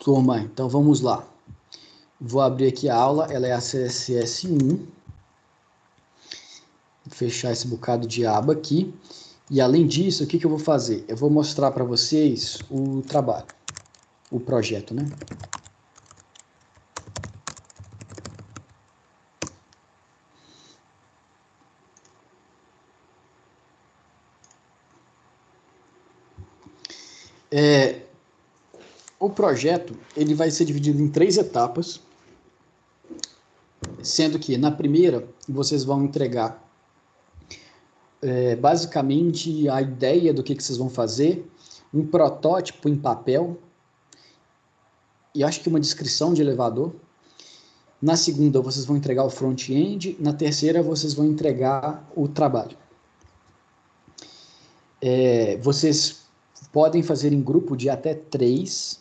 Turma, então vamos lá. Vou abrir aqui a aula, ela é a CSS1. Vou fechar esse bocado de aba aqui. E além disso, o que eu vou fazer? Eu vou mostrar para vocês o trabalho, o projeto, né? O projeto, ele vai ser dividido em 3 etapas, sendo que na primeira vocês vão entregar basicamente a ideia do que vocês vão fazer, um protótipo em papel e acho que uma descrição de elevador. Na segunda vocês vão entregar o front-end, na terceira vocês vão entregar o trabalho. Vocês podem fazer em grupo de até 3,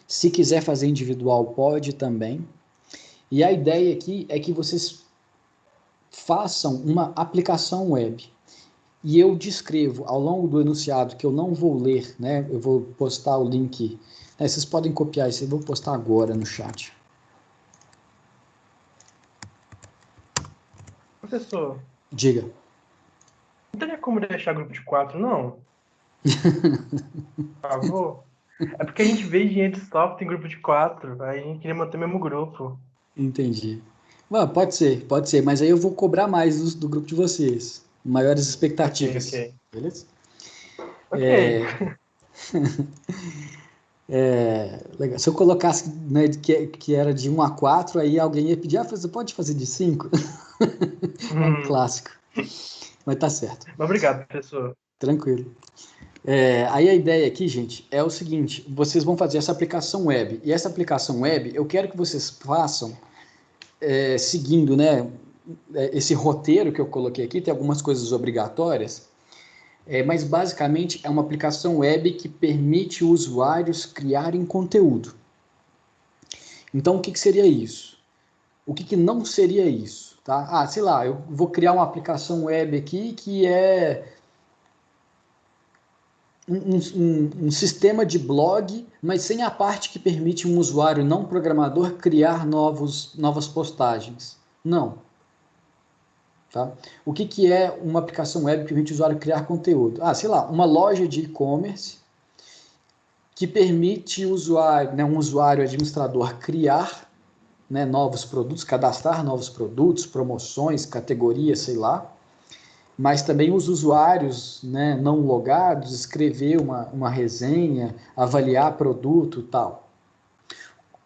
se quiser fazer individual pode também, e a ideia aqui é que vocês façam uma aplicação web, e eu descrevo ao longo do enunciado, que eu não vou ler, né? Eu vou postar o link, vocês podem copiar isso, eu vou postar agora no chat. Professor, Diga. não teria como deixar grupo de 4, não? Por favor? É porque a gente vê engenharia de software em grupo de 4, aí a gente queria manter o mesmo grupo. Entendi. Bom, pode ser, mas aí eu vou cobrar mais do grupo de vocês, maiores expectativas, Ok. beleza? Ok. Legal. Se eu colocasse, né, que era de 1 a 4, aí alguém ia pedir, você pode fazer de 5? É um clássico, mas tá certo, Obrigado, professor. tranquilo. Aí a ideia aqui, gente, é o seguinte, vocês vão fazer essa aplicação web, e essa aplicação web, eu quero que vocês façam seguindo, né, esse roteiro que eu coloquei aqui, tem algumas coisas obrigatórias, mas basicamente é uma aplicação web que permite usuários criarem conteúdo. Então, o que seria isso? O que não seria isso? Tá? Sei lá, eu vou criar uma aplicação web aqui que é um sistema de blog, mas sem a parte que permite um usuário não programador criar novas postagens. Não. Tá? O que é uma aplicação web que permite o usuário criar conteúdo? Sei lá, uma loja de e-commerce que permite o usuário, né, um usuário administrador criar, né, novos produtos, cadastrar novos produtos, promoções, categorias, sei lá, mas também os usuários, né, não logados, escrever uma resenha, avaliar produto e tal.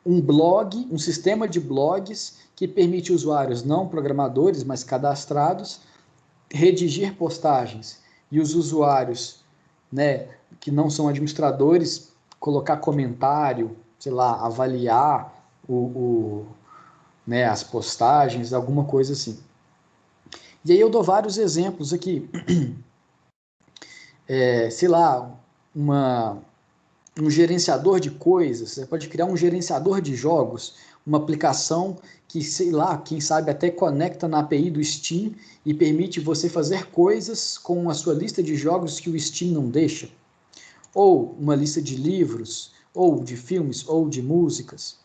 Um blog, um sistema de blogs que permite usuários não programadores, mas cadastrados, redigir postagens e os usuários, né, que não são administradores, colocar comentário, sei lá, avaliar né, as postagens, alguma coisa assim. E aí eu dou vários exemplos aqui. Sei lá, um gerenciador de coisas, você pode criar um gerenciador de jogos, uma aplicação que, sei lá, quem sabe até conecta na API do Steam e permite você fazer coisas com a sua lista de jogos que o Steam não deixa. Ou uma lista de livros, ou de filmes, ou de músicas.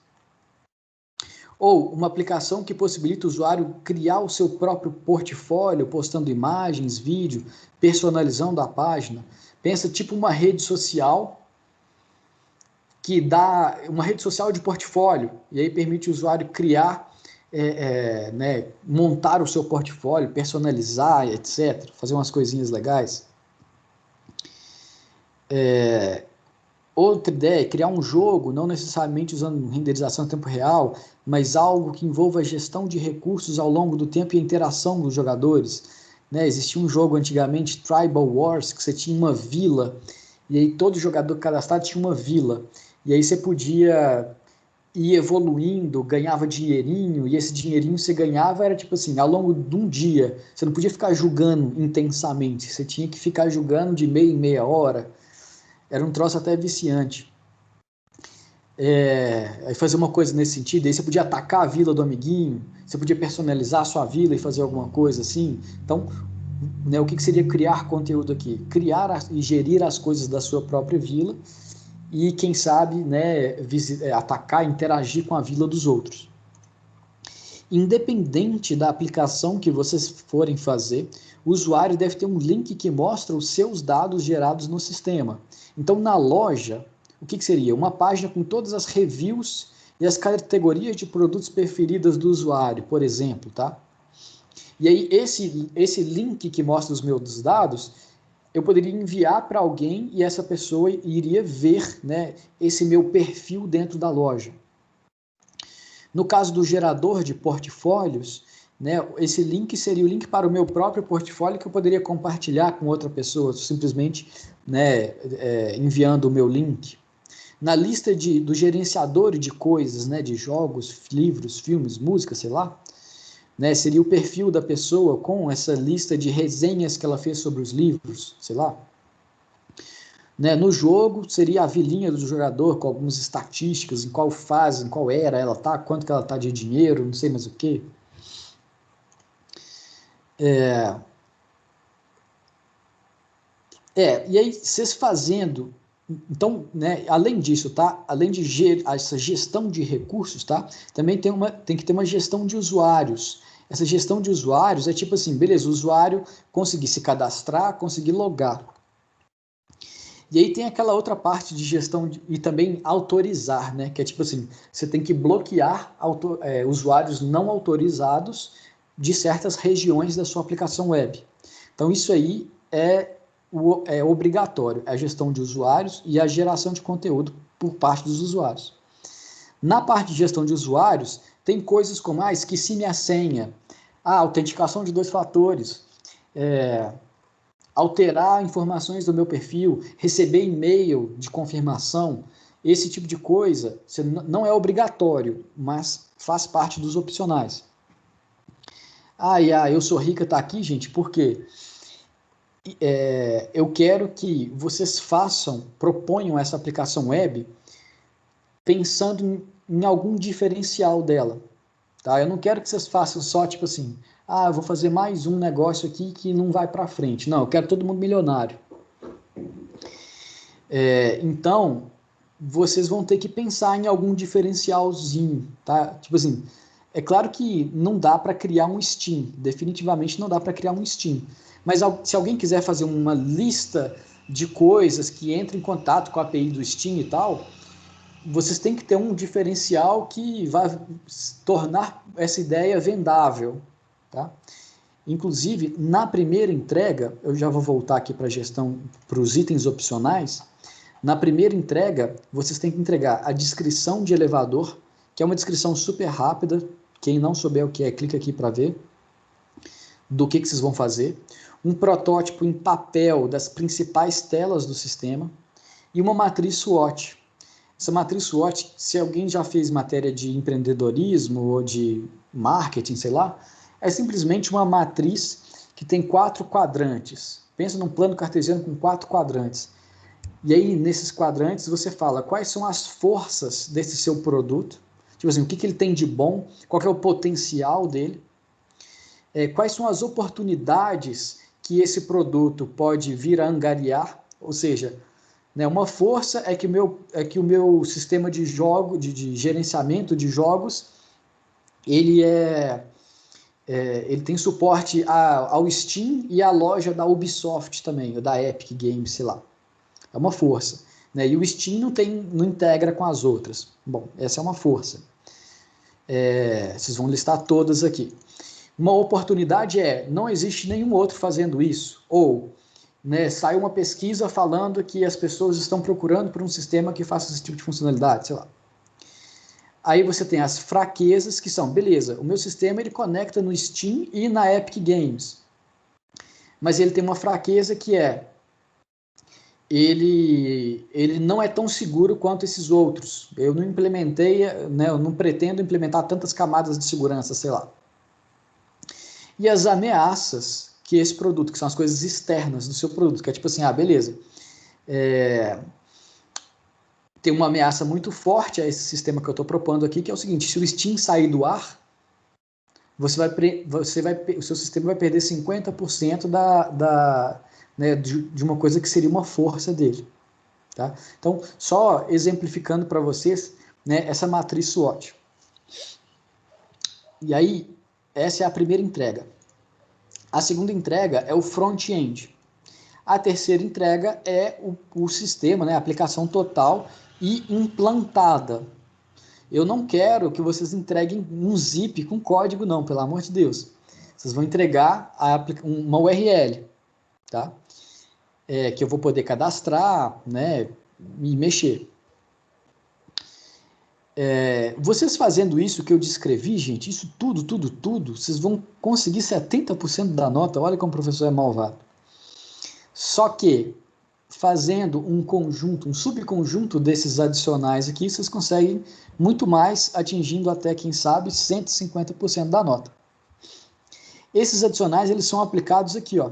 Ou uma aplicação que possibilita o usuário criar o seu próprio portfólio, postando imagens, vídeo, personalizando a página. Pensa tipo uma rede social que dá uma rede social de portfólio, e aí permite o usuário criar, né, montar o seu portfólio, personalizar, etc., fazer umas coisinhas legais. Outra ideia é criar um jogo, não necessariamente usando renderização em tempo real, mas algo que envolva a gestão de recursos ao longo do tempo e a interação dos jogadores. Né? Existia um jogo antigamente, Tribal Wars, que você tinha uma vila, e aí todo jogador cadastrado tinha uma vila. E aí você podia ir evoluindo, ganhava dinheirinho, e esse dinheirinho você ganhava era tipo assim, ao longo de um dia. Você não podia ficar jogando intensamente, você tinha que ficar jogando de meia em meia hora. Era um troço até viciante. Aí fazer uma coisa nesse sentido, aí você podia atacar a vila do amiguinho, você podia personalizar a sua vila e fazer alguma coisa assim. Então, né, o que seria criar conteúdo aqui? Criar e gerir as coisas da sua própria vila e, quem sabe, né, atacar, interagir com a vida dos outros. Independente da aplicação que vocês forem fazer, o usuário deve ter um link que mostra os seus dados gerados no sistema. Então, na loja, o que seria? Uma página com todas as reviews e as categorias de produtos preferidas do usuário, por exemplo, tá? E aí, esse link que mostra os meus dados, eu poderia enviar para alguém e essa pessoa iria ver, né, esse meu perfil dentro da loja. No caso do gerador de portfólios, né, esse link seria o link para o meu próprio portfólio que eu poderia compartilhar com outra pessoa, simplesmente, né, enviando o meu link. Na lista do gerenciador de coisas, né, de jogos, livros, filmes, música, sei lá, né, seria o perfil da pessoa com essa lista de resenhas que ela fez sobre os livros, sei lá. Né, no jogo, seria a vilinha do jogador com algumas estatísticas, em qual fase, em qual era ela tá, quanto que ela tá de dinheiro, não sei mais o que. E aí, vocês fazendo, então, né, além disso, tá? Além de essa gestão de recursos, tá? Também tem que ter uma gestão de usuários. Essa gestão de usuários é tipo assim, beleza, o usuário conseguir se cadastrar, conseguir logar. E aí tem aquela outra parte de gestão e também autorizar, né? Que é tipo assim, você tem que bloquear usuários não autorizados de certas regiões da sua aplicação web. Então isso aí é obrigatório, a gestão de usuários e a geração de conteúdo por parte dos usuários. Na parte de gestão de usuários, tem coisas como esqueci minha senha, autenticação de 2 fatores, alterar informações do meu perfil, receber e-mail de confirmação, esse tipo de coisa não é obrigatório, mas faz parte dos opcionais. Eu sou rica está aqui, gente, porque eu quero que vocês proponham essa aplicação web pensando em algum diferencial dela. Tá? Eu não quero que vocês façam só tipo assim, eu vou fazer mais um negócio aqui que não vai para frente. Não, eu quero todo mundo milionário. Então, vocês vão ter que pensar em algum diferencialzinho, tá? Tipo assim, é claro que não dá para criar um Steam, definitivamente não dá para criar um Steam. Mas se alguém quiser fazer uma lista de coisas que entrem em contato com a API do Steam e tal, vocês têm que ter um diferencial que vai tornar essa ideia vendável, tá? Inclusive, na primeira entrega, eu já vou voltar aqui para a gestão, para os itens opcionais. Na primeira entrega, vocês têm que entregar a descrição de elevador, que é uma descrição super rápida. Quem não souber o que é, clica aqui para ver do que vocês vão fazer. Um protótipo em papel das principais telas do sistema e uma matriz SWOT. Essa matriz SWOT, se alguém já fez matéria de empreendedorismo ou de marketing, sei lá, é simplesmente uma matriz que tem 4 quadrantes. Pensa num plano cartesiano com 4 quadrantes. E aí, nesses quadrantes, você fala quais são as forças desse seu produto, tipo assim, o que ele tem de bom, qual é o potencial dele, quais são as oportunidades que esse produto pode vir a angariar, ou seja, né, uma força é que o meu sistema de gerenciamento de jogos, ele tem suporte ao Steam e à loja da Ubisoft também, ou da Epic Games, sei lá. É uma força. Né? E o Steam não integra com as outras. Bom, essa é uma força. Vocês vão listar todas aqui. Uma oportunidade não existe nenhum outro fazendo isso. Ou, né, sai uma pesquisa falando que as pessoas estão procurando por um sistema que faça esse tipo de funcionalidade, sei lá. Aí você tem as fraquezas, que são, beleza, o meu sistema ele conecta no Steam e na Epic Games. Mas ele tem uma fraqueza que ele não é tão seguro quanto esses outros. Eu não implementei, né, eu não pretendo implementar tantas camadas de segurança, sei lá. E as ameaças que esse produto, que são as coisas externas do seu produto, que é tipo assim, beleza, tem uma ameaça muito forte a esse sistema que eu estou propondo aqui, que é o seguinte, se o Steam sair do ar, o seu sistema vai perder 50% né, de uma coisa que seria uma força dele. Tá? Então, só exemplificando para vocês, né, essa matriz SWOT. E aí, essa é a primeira entrega. A segunda entrega é o front-end. A terceira entrega é o sistema, né, a aplicação total e implantada. Eu não quero que vocês entreguem um zip com código, não, pelo amor de Deus. Vocês vão entregar uma URL, tá? Que eu vou poder cadastrar, né, e mexer. Vocês fazendo isso que eu descrevi, gente, isso tudo, vocês vão conseguir 70% da nota. Olha como o professor é malvado. Só que, fazendo um conjunto, um subconjunto desses adicionais aqui, vocês conseguem muito mais, atingindo até, quem sabe, 150% da nota. Esses adicionais, eles são aplicados aqui, ó,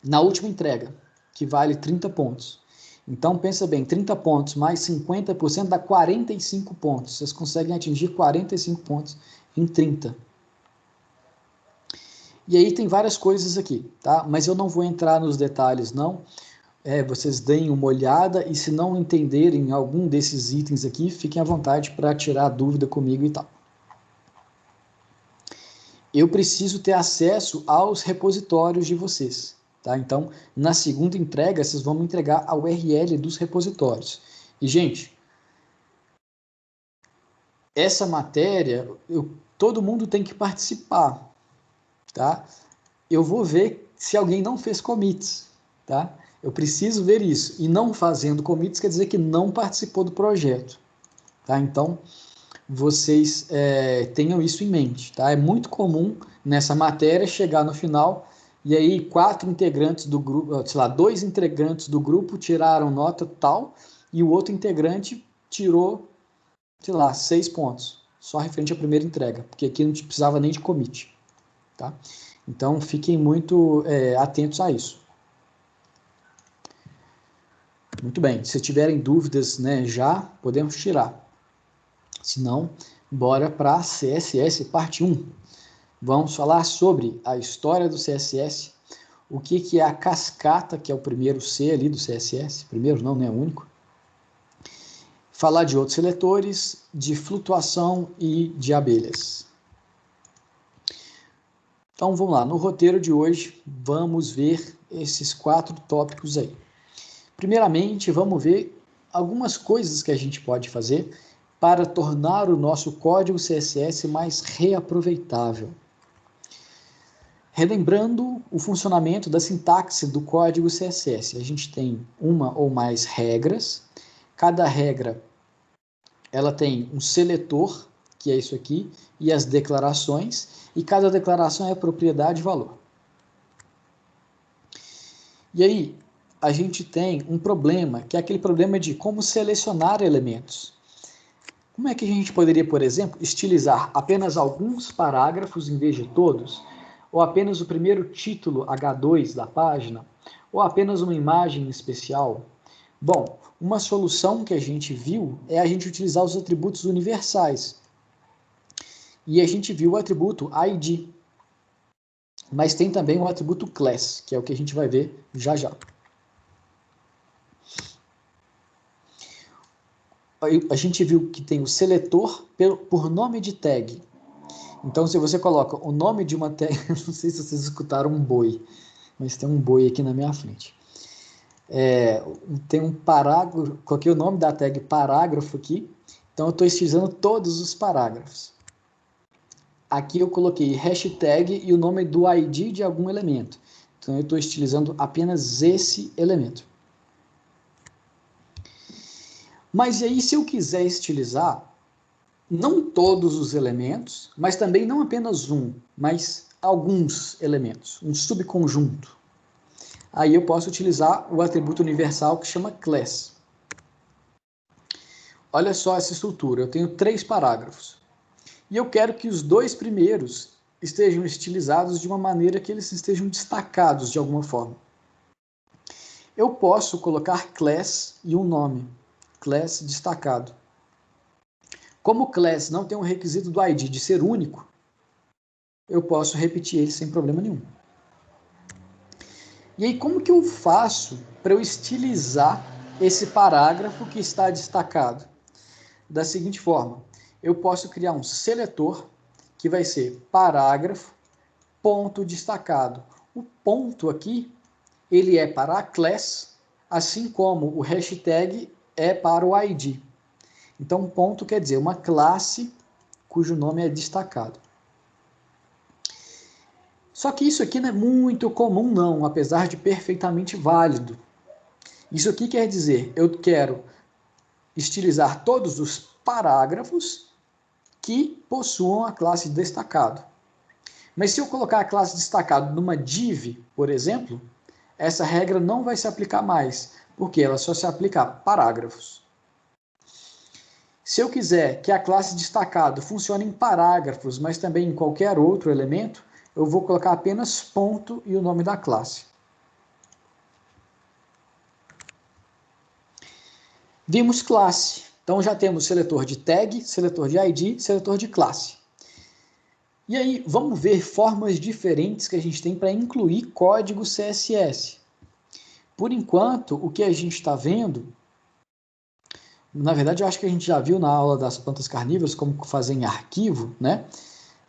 na última entrega, que vale 30 pontos. Então, pensa bem, 30 pontos mais 50% dá 45 pontos. Vocês conseguem atingir 45 pontos em 30. E aí tem várias coisas aqui, tá? Mas eu não vou entrar nos detalhes, não. Vocês deem uma olhada e se não entenderem algum desses itens aqui, fiquem à vontade para tirar dúvida comigo e tal. Eu preciso ter acesso aos repositórios de vocês. Tá? Então, na segunda entrega, vocês vão me entregar a URL dos repositórios. E, gente, essa matéria, todo mundo tem que participar. Tá? Eu vou ver se alguém não fez commits. Tá? Eu preciso ver isso. E não fazendo commits quer dizer que não participou do projeto. Tá? Então, vocês tenham isso em mente. Tá? É muito comum nessa matéria chegar no final e aí 4 integrantes do grupo, sei lá, 2 integrantes do grupo tiraram nota tal e o outro integrante tirou, sei lá, 6 pontos, só referente à primeira entrega, porque aqui não precisava nem de commit. Tá? Então, fiquem muito atentos a isso. Muito bem, se tiverem dúvidas, né, já podemos tirar. Se não, bora para a CSS parte 1. Vamos falar sobre a história do CSS, o que é a cascata, que é o primeiro C ali do CSS, primeiro não, né, único. Falar de outros seletores, de flutuação e de abelhas. Então vamos lá, no roteiro de hoje vamos ver esses 4 tópicos aí. Primeiramente, vamos ver algumas coisas que a gente pode fazer para tornar o nosso código CSS mais reaproveitável. Relembrando o funcionamento da sintaxe do código CSS, a gente tem uma ou mais regras. Cada regra ela tem um seletor, que é isso aqui, e as declarações, e cada declaração é propriedade e valor. E aí, a gente tem um problema, que é aquele problema de como selecionar elementos. Como é que a gente poderia, por exemplo, estilizar apenas alguns parágrafos em vez de todos? Ou apenas o primeiro título H2 da página? Ou apenas uma imagem especial? Bom, uma solução que a gente viu é a gente utilizar os atributos universais. E a gente viu o atributo ID. Mas tem também o atributo class, que é o que a gente vai ver já já. A gente viu que tem o seletor por nome de tag. Então, se você coloca o nome de uma tag, não sei se vocês escutaram um boi, mas tem um boi aqui na minha frente. Tem um parágrafo, coloquei o nome da tag parágrafo aqui, então eu estou estilizando todos os parágrafos. Aqui eu coloquei hashtag e o nome do ID de algum elemento. Então eu estou estilizando apenas esse elemento. Mas e aí, se eu quiser estilizar não todos os elementos, mas também não apenas um, mas alguns elementos, um subconjunto. Aí eu posso utilizar o atributo universal que chama class. Olha só essa estrutura, eu tenho 3 parágrafos. E eu quero que os 2 primeiros estejam estilizados de uma maneira que eles estejam destacados de alguma forma. Eu posso colocar class e um nome, class destacado. Como o class não tem um requisito do ID de ser único, eu posso repetir ele sem problema nenhum. E aí, como que eu faço para eu estilizar esse parágrafo que está destacado? Da seguinte forma, eu posso criar um seletor que vai ser parágrafo, ponto destacado. O ponto aqui, ele é para a class, assim como o hashtag é para o ID. Então, ponto quer dizer uma classe cujo nome é destacado. Só que isso aqui não é muito comum não, apesar de perfeitamente válido. Isso aqui quer dizer, eu quero estilizar todos os parágrafos que possuam a classe destacado. Mas se eu colocar a classe destacado numa div, por exemplo, essa regra não vai se aplicar mais, porque ela só se aplica a parágrafos. Se eu quiser que a classe destacado funcione em parágrafos, mas também em qualquer outro elemento, eu vou colocar apenas ponto e o nome da classe. Vimos classe. Então já temos seletor de tag, seletor de ID, seletor de classe. E aí, vamos ver formas diferentes que a gente tem para incluir código CSS. Por enquanto, o que a gente está vendo, na verdade eu acho que a gente já viu na aula das plantas carnívoras como fazer em arquivo, né?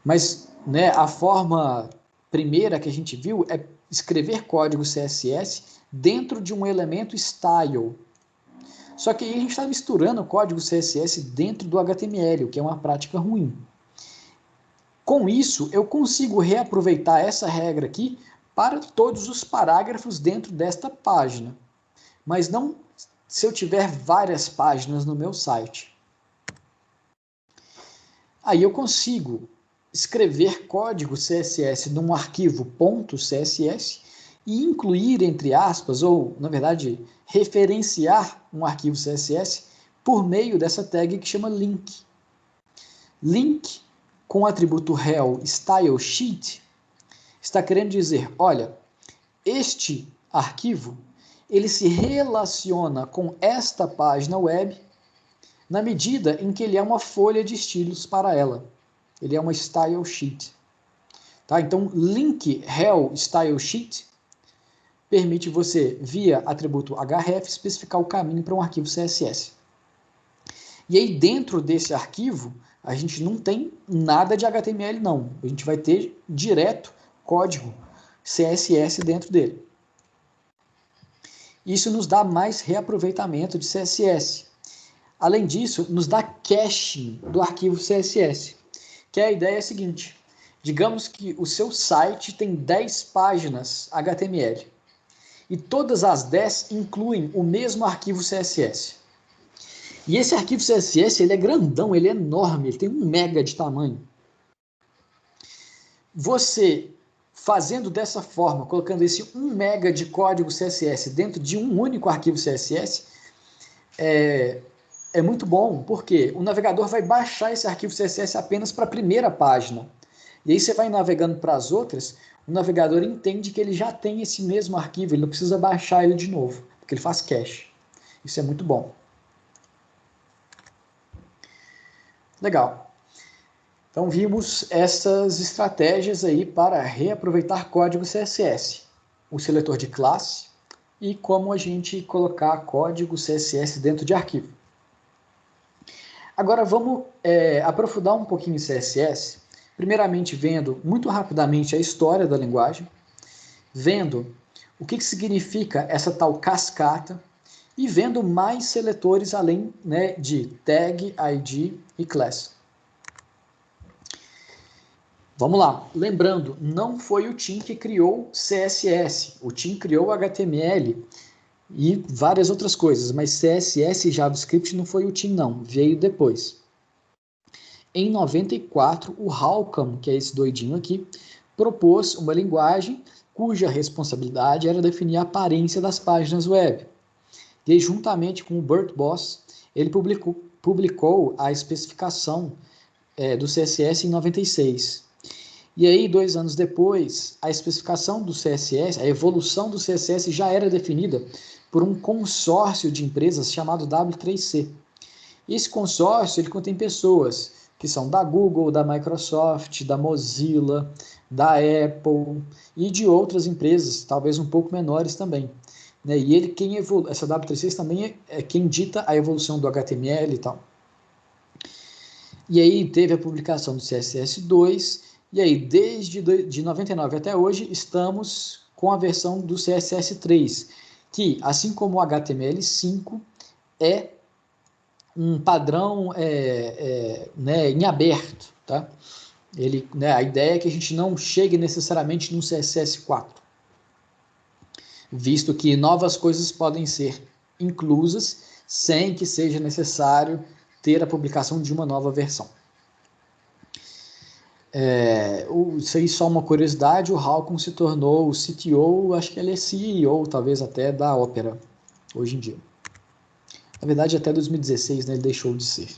Mas a forma primeira que a gente viu é escrever código CSS dentro de um elemento style. Só que aí a gente está misturando o código CSS dentro do HTML, o que é uma prática ruim. Com isso, eu consigo reaproveitar essa regra aqui para todos os parágrafos dentro desta página, mas não se eu tiver várias páginas no meu site. Aí eu consigo escrever código CSS num arquivo .css e incluir, entre aspas, ou, na verdade, referenciar um arquivo CSS por meio dessa tag que chama link. Link com o atributo rel stylesheet está querendo dizer, olha, este arquivo ele se relaciona com esta página web na medida em que ele é uma folha de estilos para ela. Ele é uma style sheet. Tá? Então, link rel style sheet permite você, via atributo href, especificar o caminho para um arquivo CSS. E aí, dentro desse arquivo, a gente não tem nada de HTML, não. A gente vai ter direto código CSS dentro dele. Isso nos dá mais reaproveitamento de CSS. Além disso, nos dá caching do arquivo CSS. Que a ideia é a seguinte, digamos que o seu site tem 10 páginas HTML. E todas as 10 incluem o mesmo arquivo CSS. E esse arquivo CSS, ele é grandão, ele é enorme, ele tem 1 mega de tamanho. Você, fazendo dessa forma, colocando esse 1 mega de código CSS dentro de um único arquivo CSS, é muito bom, porque o navegador vai baixar esse arquivo CSS apenas para a primeira página. E aí você vai navegando para as outras, o navegador entende que ele já tem esse mesmo arquivo, ele não precisa baixar ele de novo, porque ele faz cache. Isso é muito bom. Legal. Então vimos essas estratégias aí para reaproveitar código CSS. O seletor de classe e como a gente colocar código CSS dentro de arquivo. Agora vamos aprofundar um pouquinho em CSS, primeiramente vendo muito rapidamente a história da linguagem, vendo o que significa essa tal cascata e vendo mais seletores além de tag, ID e class. Vamos lá, lembrando, não foi o Tim que criou CSS, o Tim criou HTML e várias outras coisas, mas CSS e JavaScript não foi o Tim não, veio depois. Em 94, o Halcombe, que é esse doidinho aqui, propôs uma linguagem cuja responsabilidade era definir a aparência das páginas web. E juntamente com o Burt Boss, ele publicou a especificação do CSS em 96. E aí, 2 anos depois, a especificação do CSS, a evolução do CSS já era definida por um consórcio de empresas chamado W3C. Esse consórcio ele contém pessoas que são da Google, da Microsoft, da Mozilla, da Apple e de outras empresas, talvez um pouco menores também. Né? E ele, essa W36 também é quem dita a evolução do HTML e tal. E aí teve a publicação do CSS2, e aí desde de 99 até hoje estamos com a versão do CSS3, que assim como o HTML5 é um padrão né, em aberto, tá? Né, a ideia é que a gente não chegue necessariamente no CSS4, visto que novas coisas podem ser inclusas sem que seja necessário ter a publicação de uma nova versão. Isso aí só uma curiosidade, o Halcon se tornou o CTO, acho que ele é CEO, talvez até, da Opera, hoje em dia. Na verdade, até 2016, né, ele deixou de ser.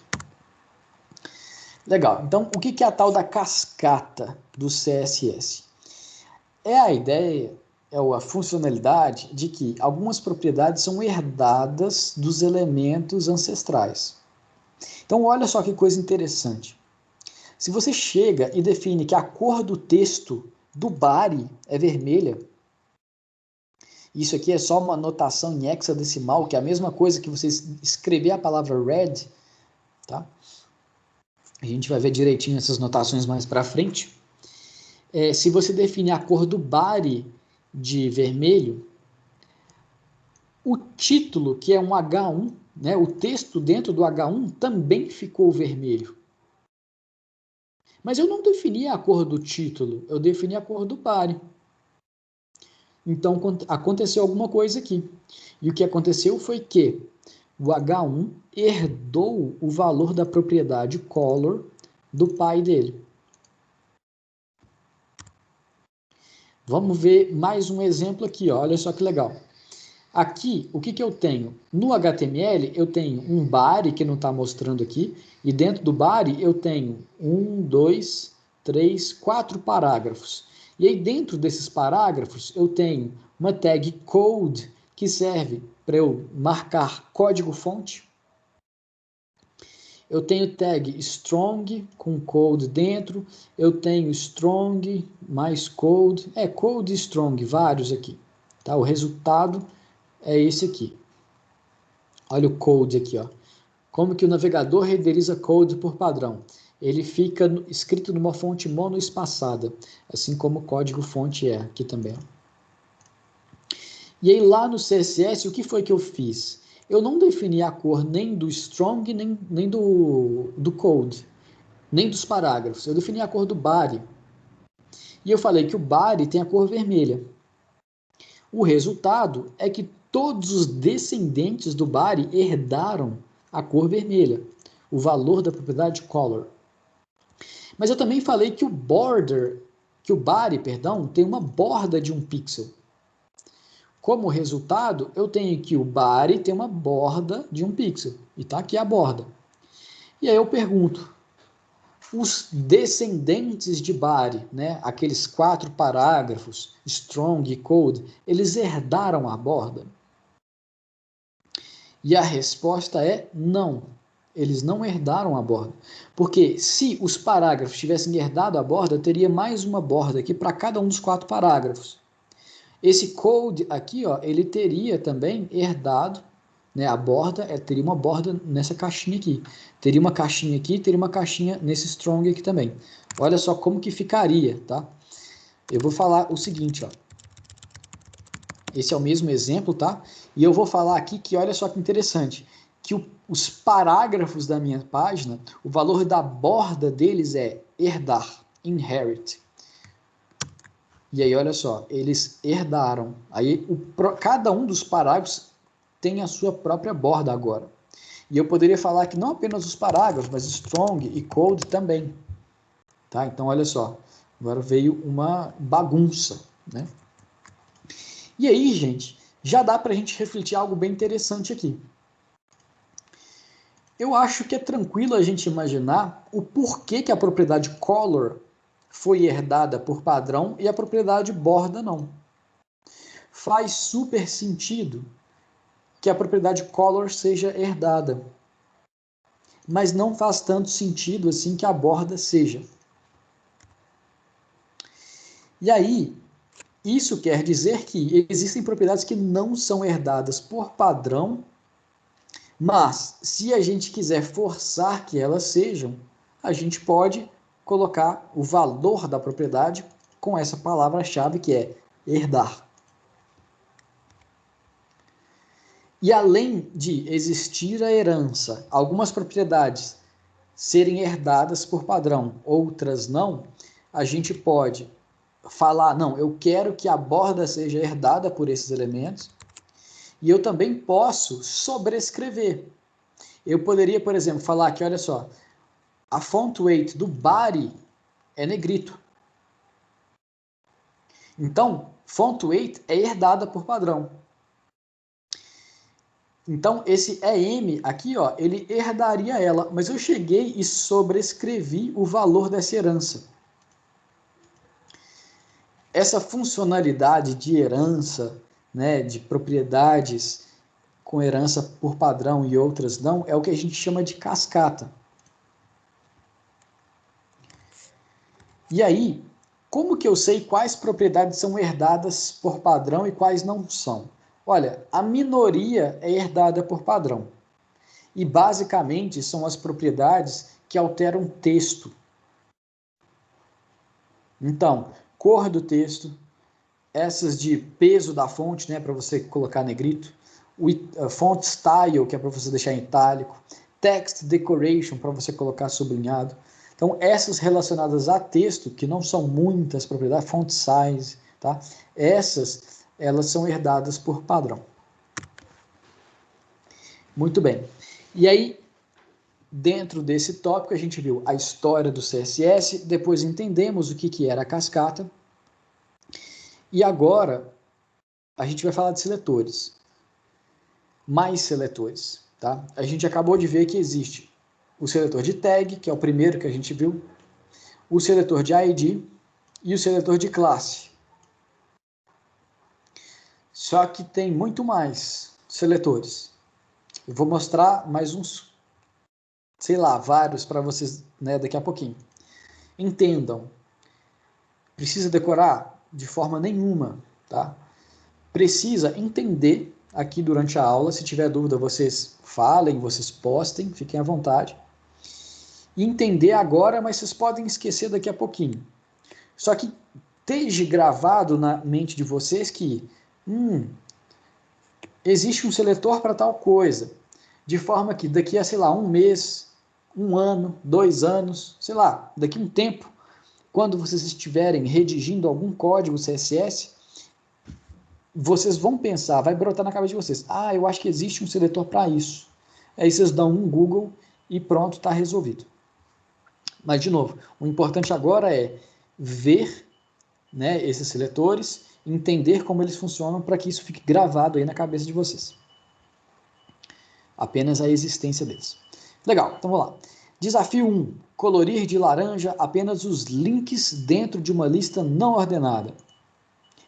Legal, então o que é a tal da cascata do CSS? É a ideia, é a funcionalidade de que algumas propriedades são herdadas dos elementos ancestrais. Então olha só que coisa interessante. Se você chega e define que a cor do texto do body é vermelha, isso aqui é só uma notação em hexadecimal, que é a mesma coisa que você escrever a palavra red, tá? A gente vai ver direitinho essas notações mais para frente. Se você define a cor do body de vermelho, o título, que é um H1, né, o texto dentro do H1 também ficou vermelho. Mas eu não defini a cor do título, eu defini a cor do body. Então aconteceu alguma coisa aqui. E o que aconteceu foi que o H1 herdou o valor da propriedade color do pai dele. Vamos ver mais um exemplo aqui, ó. Olha só que legal. Aqui, o que eu tenho? No HTML, eu tenho um body, que não está mostrando aqui, e dentro do body eu tenho 1, 2, 3, 4 parágrafos. E aí dentro desses parágrafos eu tenho uma tag code, que serve para eu marcar código-fonte. Eu tenho tag strong com code dentro, eu tenho strong mais code, code strong, vários aqui. Tá? O resultado é esse aqui. Olha o code aqui, ó. Como que o navegador renderiza code por padrão? Ele fica escrito numa fonte monoespaçada, assim como o código-fonte é aqui também. E aí lá no CSS, o que foi que eu fiz? Eu não defini a cor nem do strong, nem do code, nem dos parágrafos. Eu defini a cor do body. E eu falei que o body tem a cor vermelha. O resultado é que todos os descendentes do body herdaram a cor vermelha, o valor da propriedade color. Mas eu também falei que o body, tem uma borda de 1 pixel. Como resultado, eu tenho que o body tem uma borda de 1 pixel. E está aqui a borda. E aí eu pergunto, os descendentes de body, né, aqueles 4 parágrafos, strong e code, eles herdaram a borda? E a resposta é não. Eles não herdaram a borda. Porque se os parágrafos tivessem herdado a borda, teria mais uma borda aqui para cada um dos 4 parágrafos. Esse code aqui, ó, ele teria também herdado, né, a borda, teria uma borda nessa caixinha aqui. Teria uma caixinha aqui, teria uma caixinha nesse strong aqui também. Olha só como que ficaria, tá? Eu vou falar o seguinte, ó. Esse é o mesmo exemplo, tá? E eu vou falar aqui que, olha só que interessante, que os parágrafos da minha página, o valor da borda deles é herdar, inherit. E aí, olha só, eles herdaram. Aí, cada um dos parágrafos tem a sua própria borda agora. E eu poderia falar que não apenas os parágrafos, mas strong e code também. Tá? Então, olha só, agora veio uma bagunça, né? E aí, gente, já dá para a gente refletir algo bem interessante aqui. Eu acho que é tranquilo a gente imaginar o porquê que a propriedade color foi herdada por padrão e a propriedade borda não. Faz super sentido que a propriedade color seja herdada. mas não faz tanto sentido assim que a borda seja. E aí, isso quer dizer que existem propriedades que não são herdadas por padrão, mas se a gente quiser forçar que elas sejam, a gente pode colocar o valor da propriedade com essa palavra-chave que é herdar. E além de existir a herança, algumas propriedades serem herdadas por padrão, outras não, a gente pode falar, não, eu quero que a borda seja herdada por esses elementos, e eu também posso sobrescrever. Eu poderia, por exemplo, falar que, olha só, a font weight do body é negrito. Então, font weight é herdada por padrão. Então, esse EM aqui, ó, ele herdaria ela, mas eu cheguei e sobrescrevi o valor dessa herança. Essa funcionalidade de herança, né, de propriedades com herança por padrão e outras não, é o que a gente chama de cascata. E aí, como que eu sei quais propriedades são herdadas por padrão e quais não são? Olha, a minoria é herdada por padrão. E basicamente são as propriedades que alteram texto. Então, cor do texto, essas de peso da fonte, né, para você colocar negrito, o font style, que é para você deixar em itálico, text decoration, para você colocar sublinhado. Então, essas relacionadas a texto, que não são muitas propriedades, font size, tá? Essas, elas são herdadas por padrão. Muito bem. E aí, dentro desse tópico, a gente viu a história do CSS, depois entendemos o que era a cascata, e agora a gente vai falar de seletores. Mais seletores, tá? A gente acabou de ver que existe o seletor de tag, que é o primeiro que a gente viu, o seletor de ID e o seletor de classe. Só que tem muito mais seletores. Eu vou mostrar mais uns, sei lá, vários para vocês, né, daqui a pouquinho. Entendam. Precisa decorar? De forma nenhuma, tá? Precisa entender aqui durante a aula. Se tiver dúvida, vocês falem, vocês postem, fiquem à vontade. E entender agora, mas vocês podem esquecer daqui a pouquinho. Só que esteja gravado na mente de vocês que existe um seletor para tal coisa, de forma que daqui a, sei lá, um mês, um ano, 2 anos, sei lá, daqui a um tempo, quando vocês estiverem redigindo algum código CSS, vocês vão pensar, vai brotar na cabeça de vocês, ah, eu acho que existe um seletor para isso. Aí vocês dão um Google e pronto, está resolvido. Mas, de novo, o importante agora é ver, né, esses seletores, entender como eles funcionam para que isso fique gravado aí na cabeça de vocês. Apenas a existência deles. Legal, então vamos lá. Desafio 1. Colorir de laranja apenas os links dentro de uma lista não ordenada.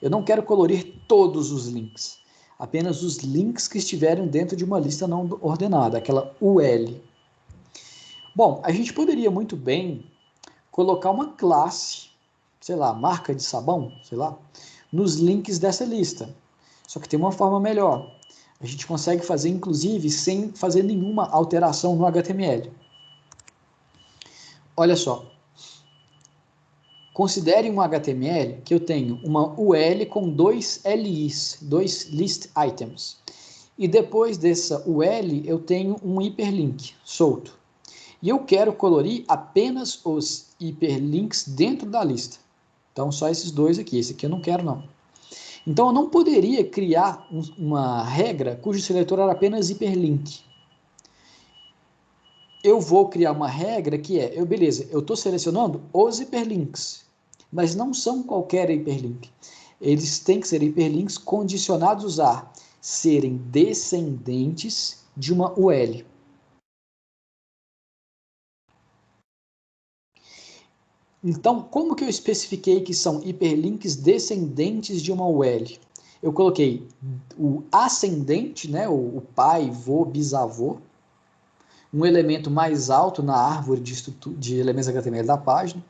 Eu não quero colorir todos os links, apenas os links que estiverem dentro de uma lista não ordenada, aquela UL. Bom, a gente poderia muito bem colocar uma classe, sei lá, marca de sabão, sei lá, nos links dessa lista. Só que tem uma forma melhor. A gente consegue fazer, inclusive, sem fazer nenhuma alteração no HTML. Olha só. Considere um HTML que eu tenho uma UL com 2 LIs, 2 list items. E depois dessa UL eu tenho um hiperlink solto. E eu quero colorir apenas os hiperlinks dentro da lista. Então só esses dois aqui, esse aqui eu não quero não. Então eu não poderia criar uma regra cujo seletor era apenas hiperlink. Eu vou criar uma regra que é, beleza, eu estou selecionando os hiperlinks, mas não são qualquer hiperlink. Eles têm que ser hiperlinks condicionados a serem descendentes de uma UL. Então, como que eu especifiquei que são hiperlinks descendentes de uma UL? Eu coloquei o ascendente, né, o pai, vô, bisavô, um elemento mais alto na árvore de elementos HTML da página,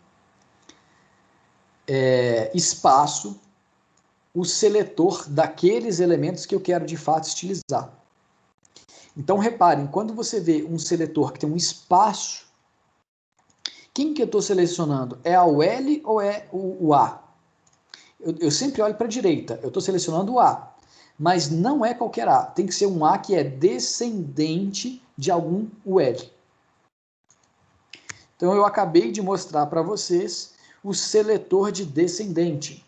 espaço, o seletor daqueles elementos que eu quero de fato estilizar. Então, reparem, quando você vê um seletor que tem um espaço, quem que eu estou selecionando? É a UL ou é o A? Eu sempre olho para a direita, eu estou selecionando o A, mas não é qualquer A, tem que ser um A que é descendente de algum UL. Então, eu acabei de mostrar para vocês o seletor de descendente.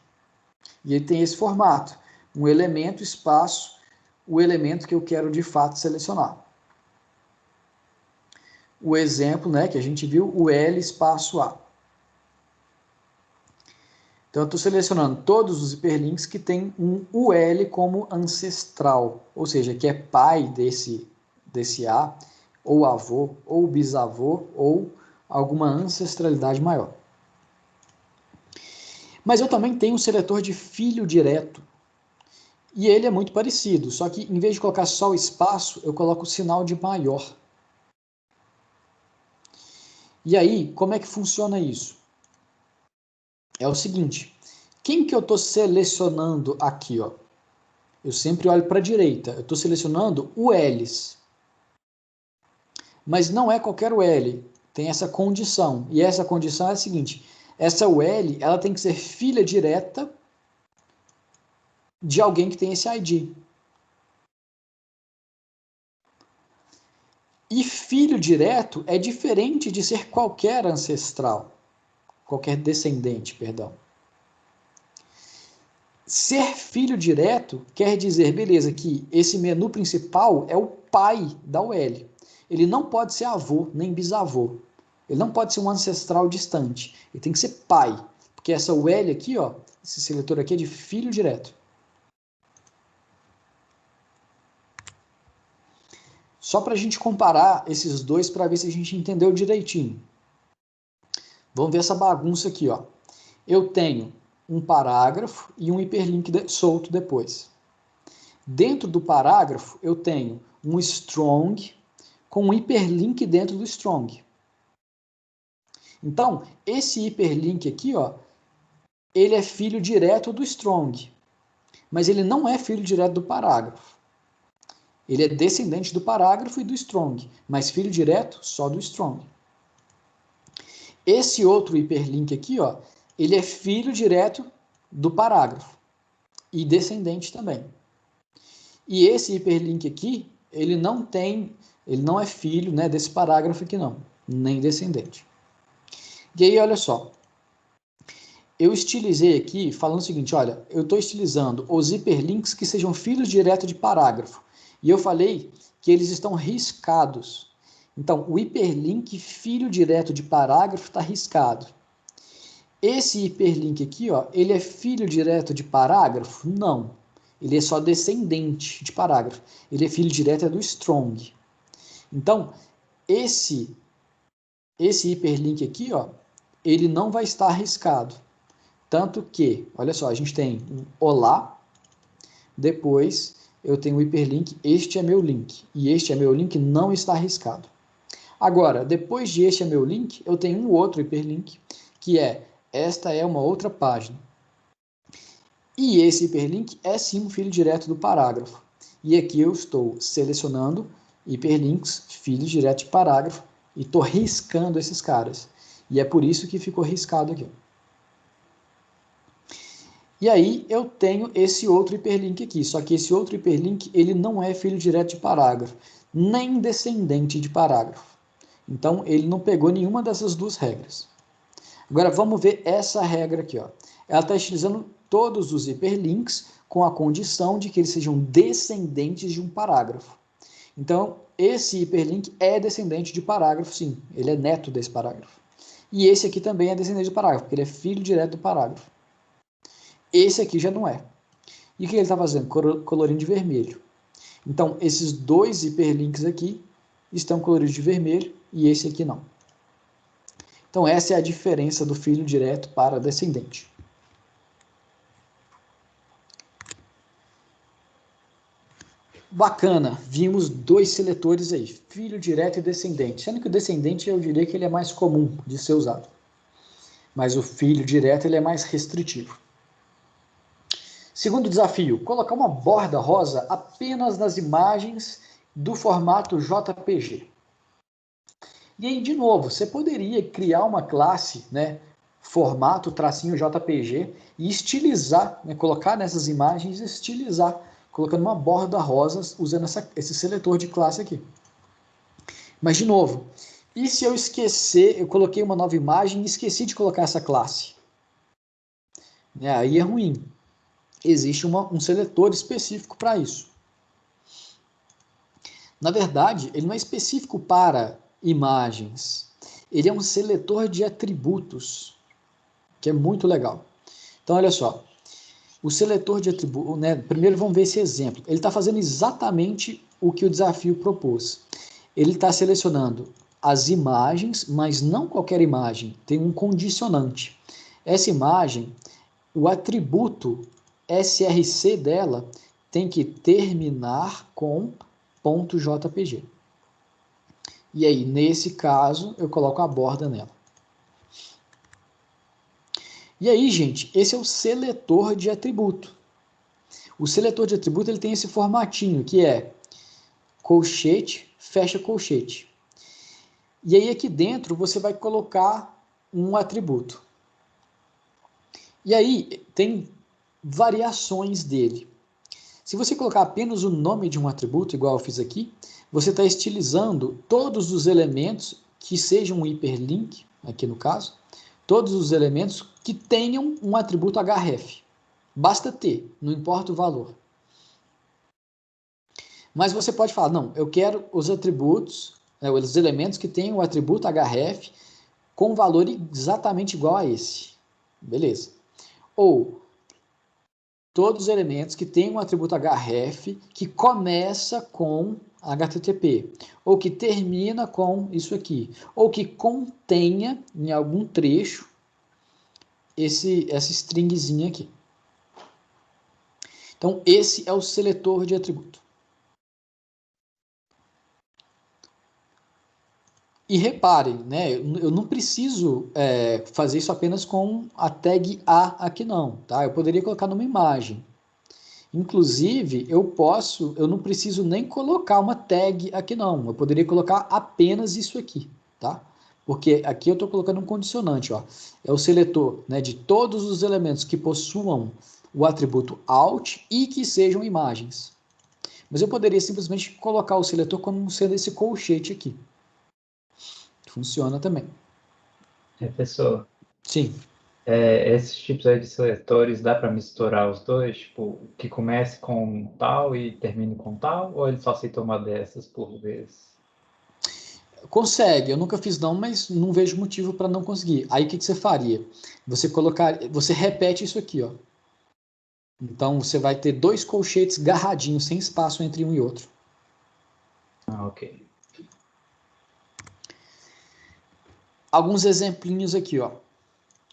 E ele tem esse formato, um elemento, espaço, o elemento que eu quero de fato selecionar. O exemplo, né, que a gente viu, o L espaço A. Então, eu estou selecionando todos os hiperlinks que têm um UL como ancestral, ou seja, que é pai desse A, ou avô, ou bisavô, ou alguma ancestralidade maior. Mas eu também tenho um seletor de filho direto, e ele é muito parecido, só que em vez de colocar só o espaço, eu coloco o sinal de maior. E aí, como é que funciona isso? É o seguinte, quem que eu estou selecionando aqui? Ó? Eu sempre olho para a direita, eu estou selecionando o L's. Mas não é qualquer UL, tem essa condição. E essa condição é a seguinte, essa UL ela tem que ser filha direta de alguém que tem esse ID. E filho direto é diferente de ser qualquer ancestral, qualquer descendente, perdão. Ser filho direto quer dizer, beleza, que esse menu principal é o pai da UL. Ele não pode ser avô, nem bisavô. Ele não pode ser um ancestral distante. Ele tem que ser pai. Porque essa UL aqui, ó, esse seletor aqui é de filho direto. Só para a gente comparar esses dois para ver se a gente entendeu direitinho. Vamos ver essa bagunça aqui, ó. Eu tenho um parágrafo e um hiperlink solto depois. Dentro do parágrafo, eu tenho um strong com um hiperlink dentro do strong. Então, esse hiperlink aqui, ó, ele é filho direto do strong, mas ele não é filho direto do parágrafo. Ele é descendente do parágrafo e do strong, mas filho direto só do strong. Esse outro hiperlink aqui, ó, ele é filho direto do parágrafo e descendente também. E esse hiperlink aqui, ele não é filho, né, desse parágrafo aqui não, nem descendente. E aí, olha só, eu estilizei aqui falando o seguinte, olha, eu estou estilizando os hiperlinks que sejam filhos direto de parágrafo. E eu falei que eles estão riscados. Então, o hiperlink filho direto de parágrafo está riscado. Esse hiperlink aqui, ó, ele é filho direto de parágrafo? Não. Ele é só descendente de parágrafo. Ele é filho direto do strong. Então, esse hiperlink aqui, ó, ele não vai estar arriscado. Tanto que, olha só, a gente tem um olá, depois eu tenho o hiperlink, este é meu link, e este é meu link não está arriscado. Agora, depois de este é meu link, eu tenho um outro hiperlink, que é, esta é uma outra página. E esse hiperlink é sim um filho direto do parágrafo. E aqui eu estou selecionando hiperlinks, filhos direto de parágrafo, e estou riscando esses caras. E é por isso que ficou riscado aqui. E aí eu tenho esse outro hiperlink aqui, só que esse outro hiperlink ele não é filho direto de parágrafo, nem descendente de parágrafo. Então ele não pegou nenhuma dessas duas regras. Agora vamos ver essa regra aqui. Ó. Ela está utilizando todos os hiperlinks com a condição de que eles sejam descendentes de um parágrafo. Então esse hiperlink é descendente de parágrafo, sim, ele é neto desse parágrafo. E esse aqui também é descendente do parágrafo, porque ele é filho direto do parágrafo. Esse aqui já não é. E o que ele está fazendo? Colorindo de vermelho. Então, esses dois hiperlinks aqui estão coloridos de vermelho e esse aqui não. Então, essa é a diferença do filho direto para descendente. Bacana, vimos dois seletores aí, filho direto e descendente. Sendo que o descendente eu diria que ele é mais comum de ser usado. Mas o filho direto ele é mais restritivo. Segundo desafio, colocar uma borda rosa apenas nas imagens do formato JPG. E aí, de novo, você poderia criar uma classe, né, formato tracinho JPG e estilizar, né, colocar nessas imagens e estilizar, colocando uma borda rosa usando esse seletor de classe aqui. Mas, de novo, e se eu esquecer, eu coloquei uma nova imagem e esqueci de colocar essa classe? Aí é ruim. Existe um seletor específico para isso. Na verdade, ele não é específico para imagens. Ele é um seletor de atributos, que é muito legal. Então, olha só. O seletor de atributos, né, primeiro vamos ver esse exemplo. Ele está fazendo exatamente o que o desafio propôs. Ele está selecionando as imagens, mas não qualquer imagem. Tem um condicionante. Essa imagem, o atributo src dela tem que terminar com .jpg. E aí, nesse caso, eu coloco a borda nela. E aí, gente, esse é o seletor de atributo. O seletor de atributo ele tem esse formatinho, que é colchete, fecha colchete. E aí, aqui dentro, você vai colocar um atributo. E aí, tem variações dele. Se você colocar apenas o nome de um atributo, igual eu fiz aqui, você está estilizando todos os elementos que sejam um hiperlink, aqui no caso, todos os elementos que tenham um atributo href. Basta ter, não importa o valor. Mas você pode falar, não, eu quero os atributos, os elementos que tenham o atributo href com valor exatamente igual a esse. Beleza. Ou todos os elementos que têm um atributo href que começa com HTTP, ou que termina com isso aqui, ou que contenha em algum trecho essa stringzinha aqui. Então, esse é o seletor de atributo. E reparem, né, eu não preciso fazer isso apenas com a tag A aqui não, tá? Eu poderia colocar numa imagem. Inclusive, eu não preciso nem colocar uma tag aqui não, eu poderia colocar apenas isso aqui, tá? Porque aqui eu estou colocando um condicionante, ó. É o seletor, né, de todos os elementos que possuam o atributo alt e que sejam imagens. Mas eu poderia simplesmente colocar o seletor como sendo esse colchete aqui. Funciona também. Professor, Sim. esses tipos aí de seletores, dá para misturar os dois? Tipo, que comece com tal e termine com tal? Ou ele só aceita uma dessas por vez? Consegue, eu nunca fiz não, mas não vejo motivo para não conseguir. Aí o que você faria? Você repete isso aqui, ó. Então você vai ter dois colchetes garradinhos, sem espaço entre um e outro. Ah, ok. Alguns exemplinhos aqui, ó.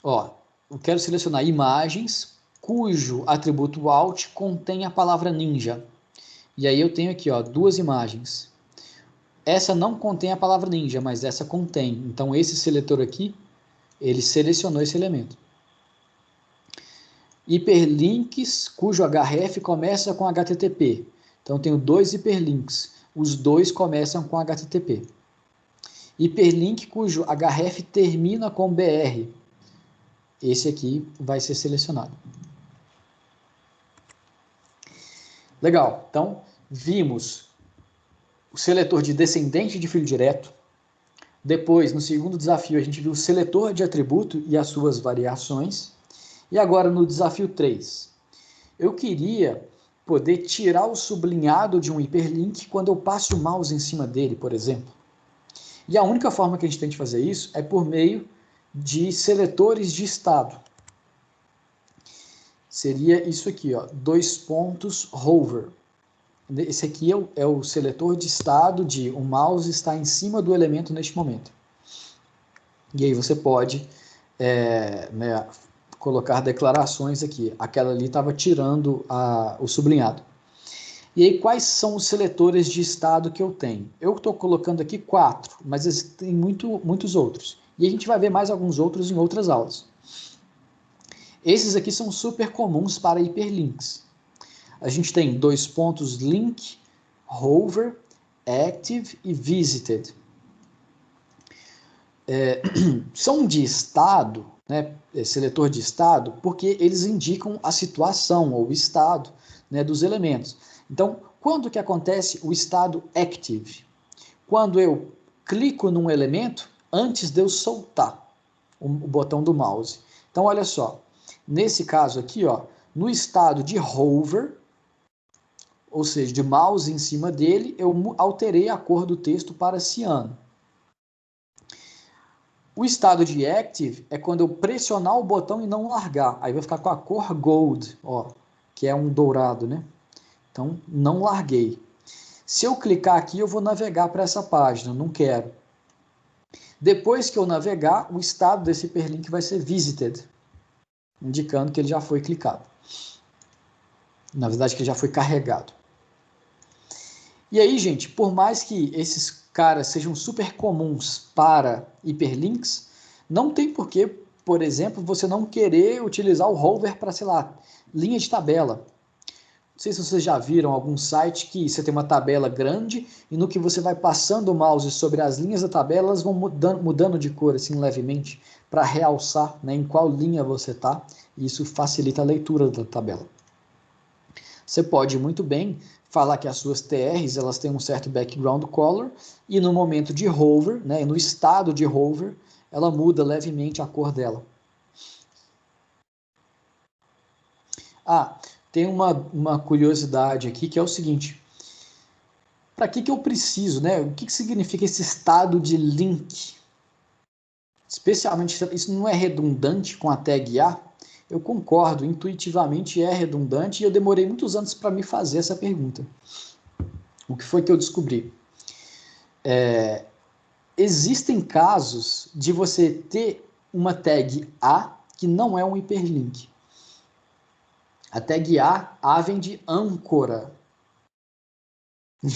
Ó, eu quero selecionar imagens cujo atributo alt contém a palavra ninja. E aí eu tenho aqui, ó, duas imagens. Essa não contém a palavra ninja, mas essa contém. Então esse seletor aqui, ele selecionou esse elemento. Hiperlinks cujo href começa com HTTP. Então tenho dois hiperlinks. Os dois começam com HTTP. Hiperlink cujo href termina com BR. Esse aqui vai ser selecionado. Legal. Então, vimos o seletor de descendente de fio direto. Depois, no segundo desafio, a gente viu o seletor de atributo e as suas variações. E agora, no desafio 3, eu queria poder tirar o sublinhado de um hiperlink quando eu passo o mouse em cima dele, por exemplo. E a única forma que a gente tem de fazer isso é por meio de seletores de estado. Seria isso aqui, ó, hover. Esse aqui é o seletor de estado de o mouse está em cima do elemento neste momento. E aí você pode né, colocar declarações aqui. Aquela ali estava tirando o sublinhado. E aí, quais são os seletores de estado que eu tenho? Eu estou colocando aqui 4, mas existem muitos outros. E a gente vai ver mais alguns outros em outras aulas. Esses aqui são super comuns para hiperlinks. A gente tem 2 pontos link, hover, active e visited. São de estado, né, seletor de estado, porque eles indicam a situação ou o estado, né, dos elementos. Então, quando que acontece o estado active? Quando eu clico num elemento antes de eu soltar o botão do mouse. Então, olha só, nesse caso aqui, ó, no estado de hover, ou seja, de mouse em cima dele, eu alterei a cor do texto para ciano. O estado de active é quando eu pressionar o botão e não largar. Aí vai ficar com a cor gold, ó, que é um dourado, né? Então, não larguei. Se eu clicar aqui, eu vou navegar para essa página, não quero. Depois que eu navegar, o estado desse hiperlink vai ser visited, indicando que ele já foi clicado. Na verdade, que ele já foi carregado. E aí, gente, por mais que esses caras sejam super comuns para hiperlinks, não tem porquê, por exemplo, você não querer utilizar o hover para, sei lá, linha de tabela. Não sei se vocês já viram algum site que você tem uma tabela grande e no que você vai passando o mouse sobre as linhas da tabela, elas vão mudando de cor assim levemente para realçar, né, em qual linha você está, e isso facilita a leitura da tabela. Você pode muito bem falar que as suas TRs elas têm um certo background color e no momento de hover, né, no estado de hover, ela muda levemente a cor dela. Ah, tem uma curiosidade aqui que é o seguinte. Para que eu preciso, né? O que significa esse estado de link? Especialmente, isso não é redundante com a tag A? Eu concordo, intuitivamente é redundante e eu demorei muitos anos para me fazer essa pergunta. O que foi que eu descobri? Existem casos de você ter uma tag A que não é um hiperlink. A tag A vem de âncora.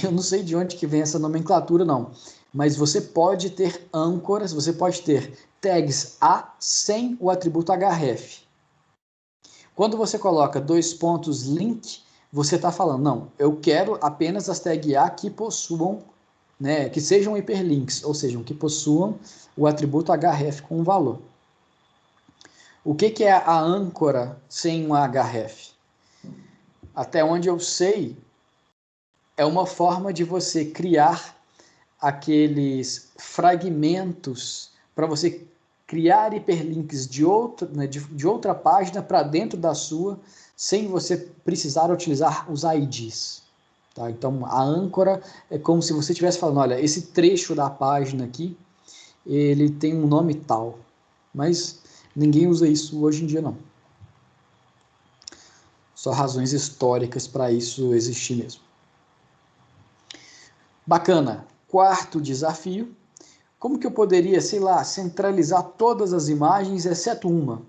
Eu não sei de onde que vem essa nomenclatura, não. Mas você pode ter âncoras, você pode ter tags A sem o atributo href. Quando você coloca 2 pontos link, você está falando, não, eu quero apenas as tags A que possuam, né, que sejam hiperlinks, ou seja, que possuam o atributo href com um valor. O que é a âncora sem um href? Até onde eu sei, é uma forma de você criar aqueles fragmentos para você criar hiperlinks de outra, né, de outra página para dentro da sua, sem você precisar utilizar os IDs. Tá? Então, a âncora é como se você estivesse falando, olha, esse trecho da página aqui, ele tem um nome tal, mas ninguém usa isso hoje em dia, não. Só razões históricas para isso existir mesmo. Bacana. Quarto desafio. Como que eu poderia, sei lá, centralizar todas as imagens, exceto uma?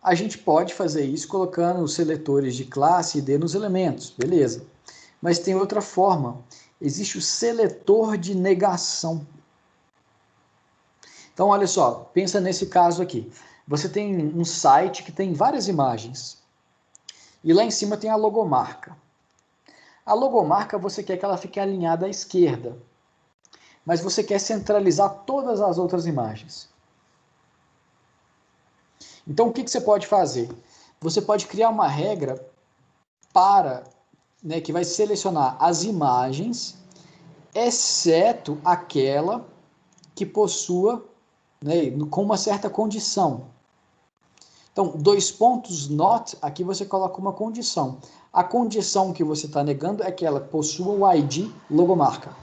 A gente pode fazer isso colocando os seletores de classe ID nos elementos, beleza. Mas tem outra forma. Existe o seletor de negação. Então, olha só, pensa nesse caso aqui. Você tem um site que tem várias imagens. E lá em cima tem a logomarca. A logomarca você quer que ela fique alinhada à esquerda. Mas você quer centralizar todas as outras imagens. Então, o que você pode fazer? Você pode criar uma regra para, né, que vai selecionar as imagens, exceto aquela que possua, né, com uma certa condição. Então, 2 pontos not, aqui você coloca uma condição. A condição que você está negando é que ela possua o ID logomarca.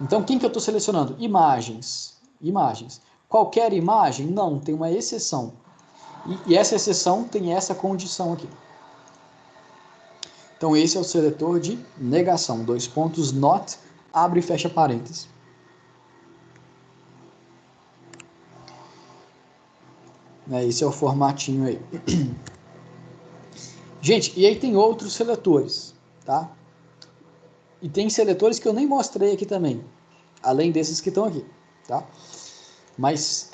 Então, quem que eu estou selecionando? Imagens. Imagens. Qualquer imagem? Não, tem uma exceção. E essa exceção tem essa condição aqui. Então, esse é o seletor de negação. 2 pontos not, abre e fecha parênteses. Esse é o formatinho aí. Gente, e aí tem outros seletores, tá? E tem seletores que eu nem mostrei aqui também, além desses que estão aqui, tá? Mas,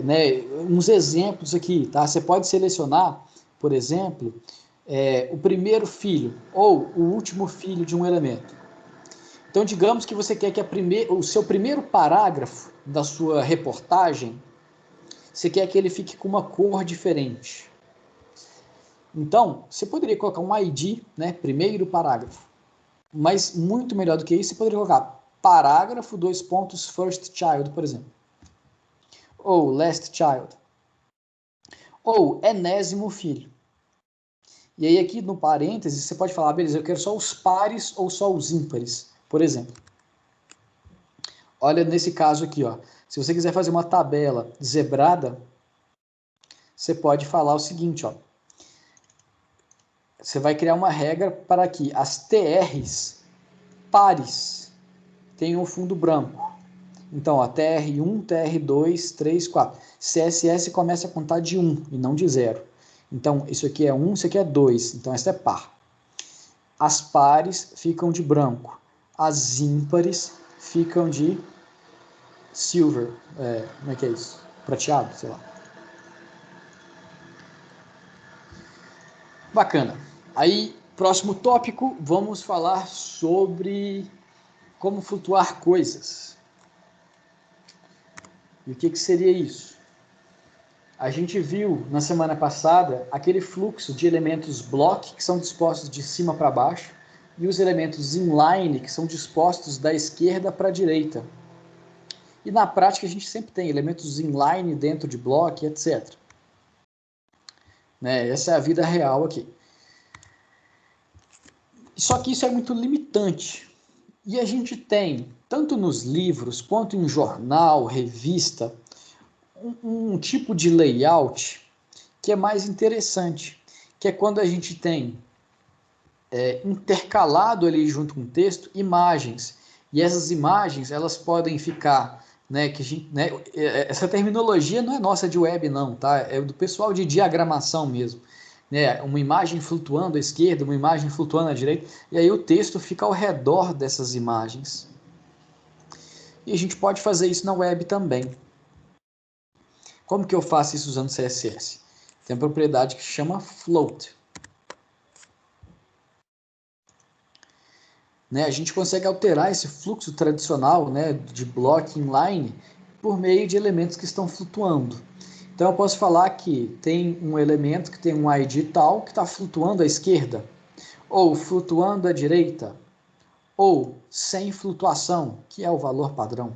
né, uns exemplos aqui, tá? Você pode selecionar, por exemplo, o primeiro filho ou o último filho de um elemento. Então, digamos que você quer que o seu primeiro parágrafo da sua reportagem, você quer que ele fique com uma cor diferente. Então, você poderia colocar um ID, né, primeiro parágrafo. Mas muito melhor do que isso, você poderia colocar parágrafo, dois pontos, first child, por exemplo. Ou last child. Ou enésimo filho. E aí aqui no parênteses, você pode falar, beleza, eu quero só os pares ou só os ímpares, por exemplo. Olha nesse caso aqui, ó. Se você quiser fazer uma tabela zebrada, você pode falar o seguinte, ó. Você vai criar uma regra para que as TRs pares tenham um fundo branco. Então, ó, TR1, TR2, 3, 4. CSS começa a contar de 1 e não de 0. Então, isso aqui é 1, isso aqui é 2. Então, essa é par. As pares ficam de branco. As ímpares ficam de silver. Como é que é isso? Prateado, sei lá. Bacana. Aí, próximo tópico, vamos falar sobre como flutuar coisas. E o que seria isso? A gente viu na semana passada aquele fluxo de elementos block que são dispostos de cima para baixo e os elementos inline que são dispostos da esquerda para a direita. E na prática a gente sempre tem elementos inline dentro de block, etc. Né? Essa é a vida real aqui. Só que isso é muito limitante. E a gente tem, tanto nos livros quanto em jornal, revista, um tipo de layout que é mais interessante, que é quando a gente tem intercalado ali junto com o texto imagens, e essas imagens elas podem ficar, né, que a gente, né, essa terminologia não é nossa de web não, tá? É do pessoal de diagramação mesmo, né? Uma imagem flutuando à esquerda, uma imagem flutuando à direita, e aí o texto fica ao redor dessas imagens. E a gente pode fazer isso na web também. Como que eu faço isso usando CSS? Tem uma propriedade que se chama float. Né, a gente consegue alterar esse fluxo tradicional, né, de block inline por meio de elementos que estão flutuando. Então eu posso falar que tem um elemento que tem um ID tal que está flutuando à esquerda, ou flutuando à direita, ou sem flutuação, que é o valor padrão.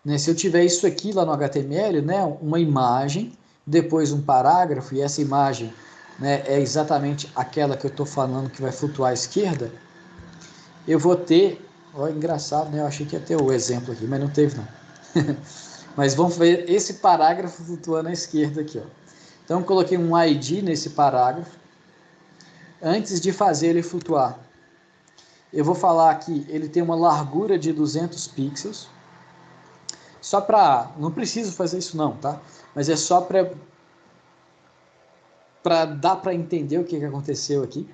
Né, se eu tiver isso aqui lá no HTML, né, uma imagem, depois um parágrafo, e essa imagem, né, é exatamente aquela que eu estou falando que vai flutuar à esquerda, eu vou ter, ó, engraçado, né? Eu achei que ia ter o exemplo aqui, mas não teve não. Mas vamos ver esse parágrafo flutuando à esquerda aqui, ó. Então eu coloquei um ID nesse parágrafo, antes de fazer ele flutuar. Eu vou falar que ele tem uma largura de 200 pixels, só para, não preciso fazer isso não, tá? Mas é só para dar para entender o que aconteceu aqui.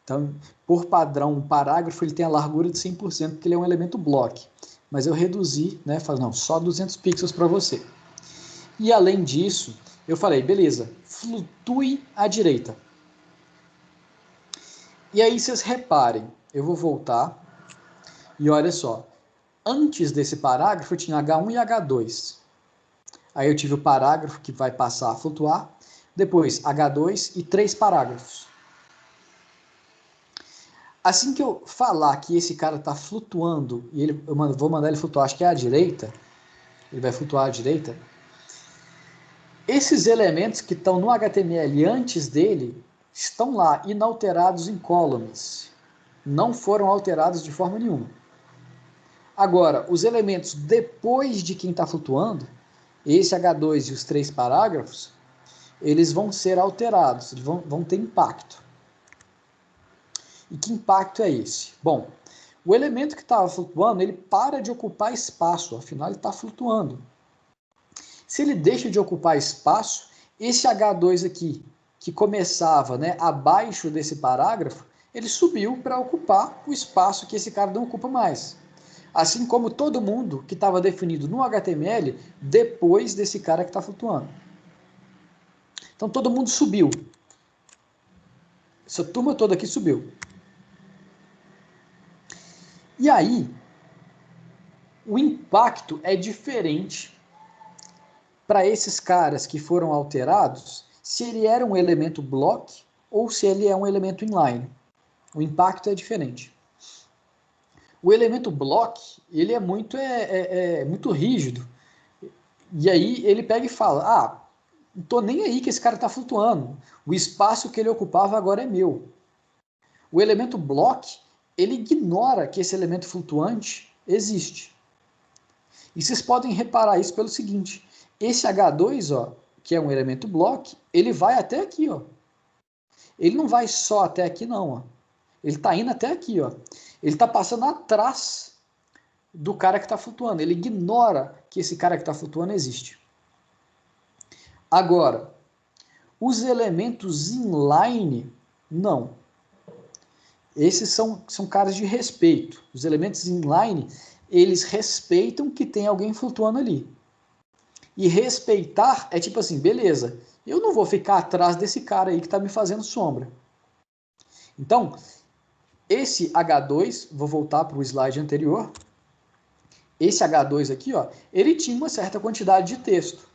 Então, por padrão, um parágrafo ele tem a largura de 100%, porque ele é um elemento block. Mas eu reduzi, né? Falei, não, só 200 pixels para você. E além disso, eu falei, beleza, flutue à direita. E aí vocês reparem, eu vou voltar e olha só. Antes desse parágrafo eu tinha H1 e H2. Aí eu tive o parágrafo que vai passar a flutuar. Depois H2 e 3 parágrafos. Assim que eu falar que esse cara está flutuando, e vou mandar ele flutuar, acho que é à direita, ele vai flutuar à direita, esses elementos que estão no HTML antes dele, estão lá, inalterados em columns. Não foram alterados de forma nenhuma. Agora, os elementos depois de quem está flutuando, esse H2 e os 3 parágrafos, eles vão ser alterados, eles vão ter impacto. E que impacto é esse? Bom, o elemento que estava flutuando, ele para de ocupar espaço, afinal ele está flutuando. Se ele deixa de ocupar espaço, Esse H2 aqui, que começava, né, abaixo desse parágrafo, ele subiu para ocupar o espaço que esse cara não ocupa mais. Assim como todo mundo que estava definido no HTML depois desse cara que está flutuando. Então todo mundo subiu. Essa turma toda aqui subiu. E aí, o impacto é diferente para esses caras que foram alterados, se ele era um elemento block ou se ele é um elemento inline. O impacto é diferente. O elemento block, ele é muito rígido. E aí ele pega e fala, não tô nem aí que esse cara está flutuando. O espaço que ele ocupava agora é meu. O elemento block, ele ignora que esse elemento flutuante existe. E vocês podem reparar isso pelo seguinte, esse H2, ó, que é um elemento block, ele vai até aqui, ó. Ele não vai só até aqui não, ó. Ele está indo até aqui, ó. Ele está passando atrás do cara que está flutuando. Ele ignora que esse cara que está flutuando existe. Agora, os elementos inline, não. Esses são caras de respeito. Os elementos inline, eles respeitam que tem alguém flutuando ali. E respeitar é tipo assim, beleza, eu não vou ficar atrás desse cara aí que está me fazendo sombra. Então, esse H2, vou voltar para o slide anterior, esse H2 aqui, ó, ele tinha uma certa quantidade de texto.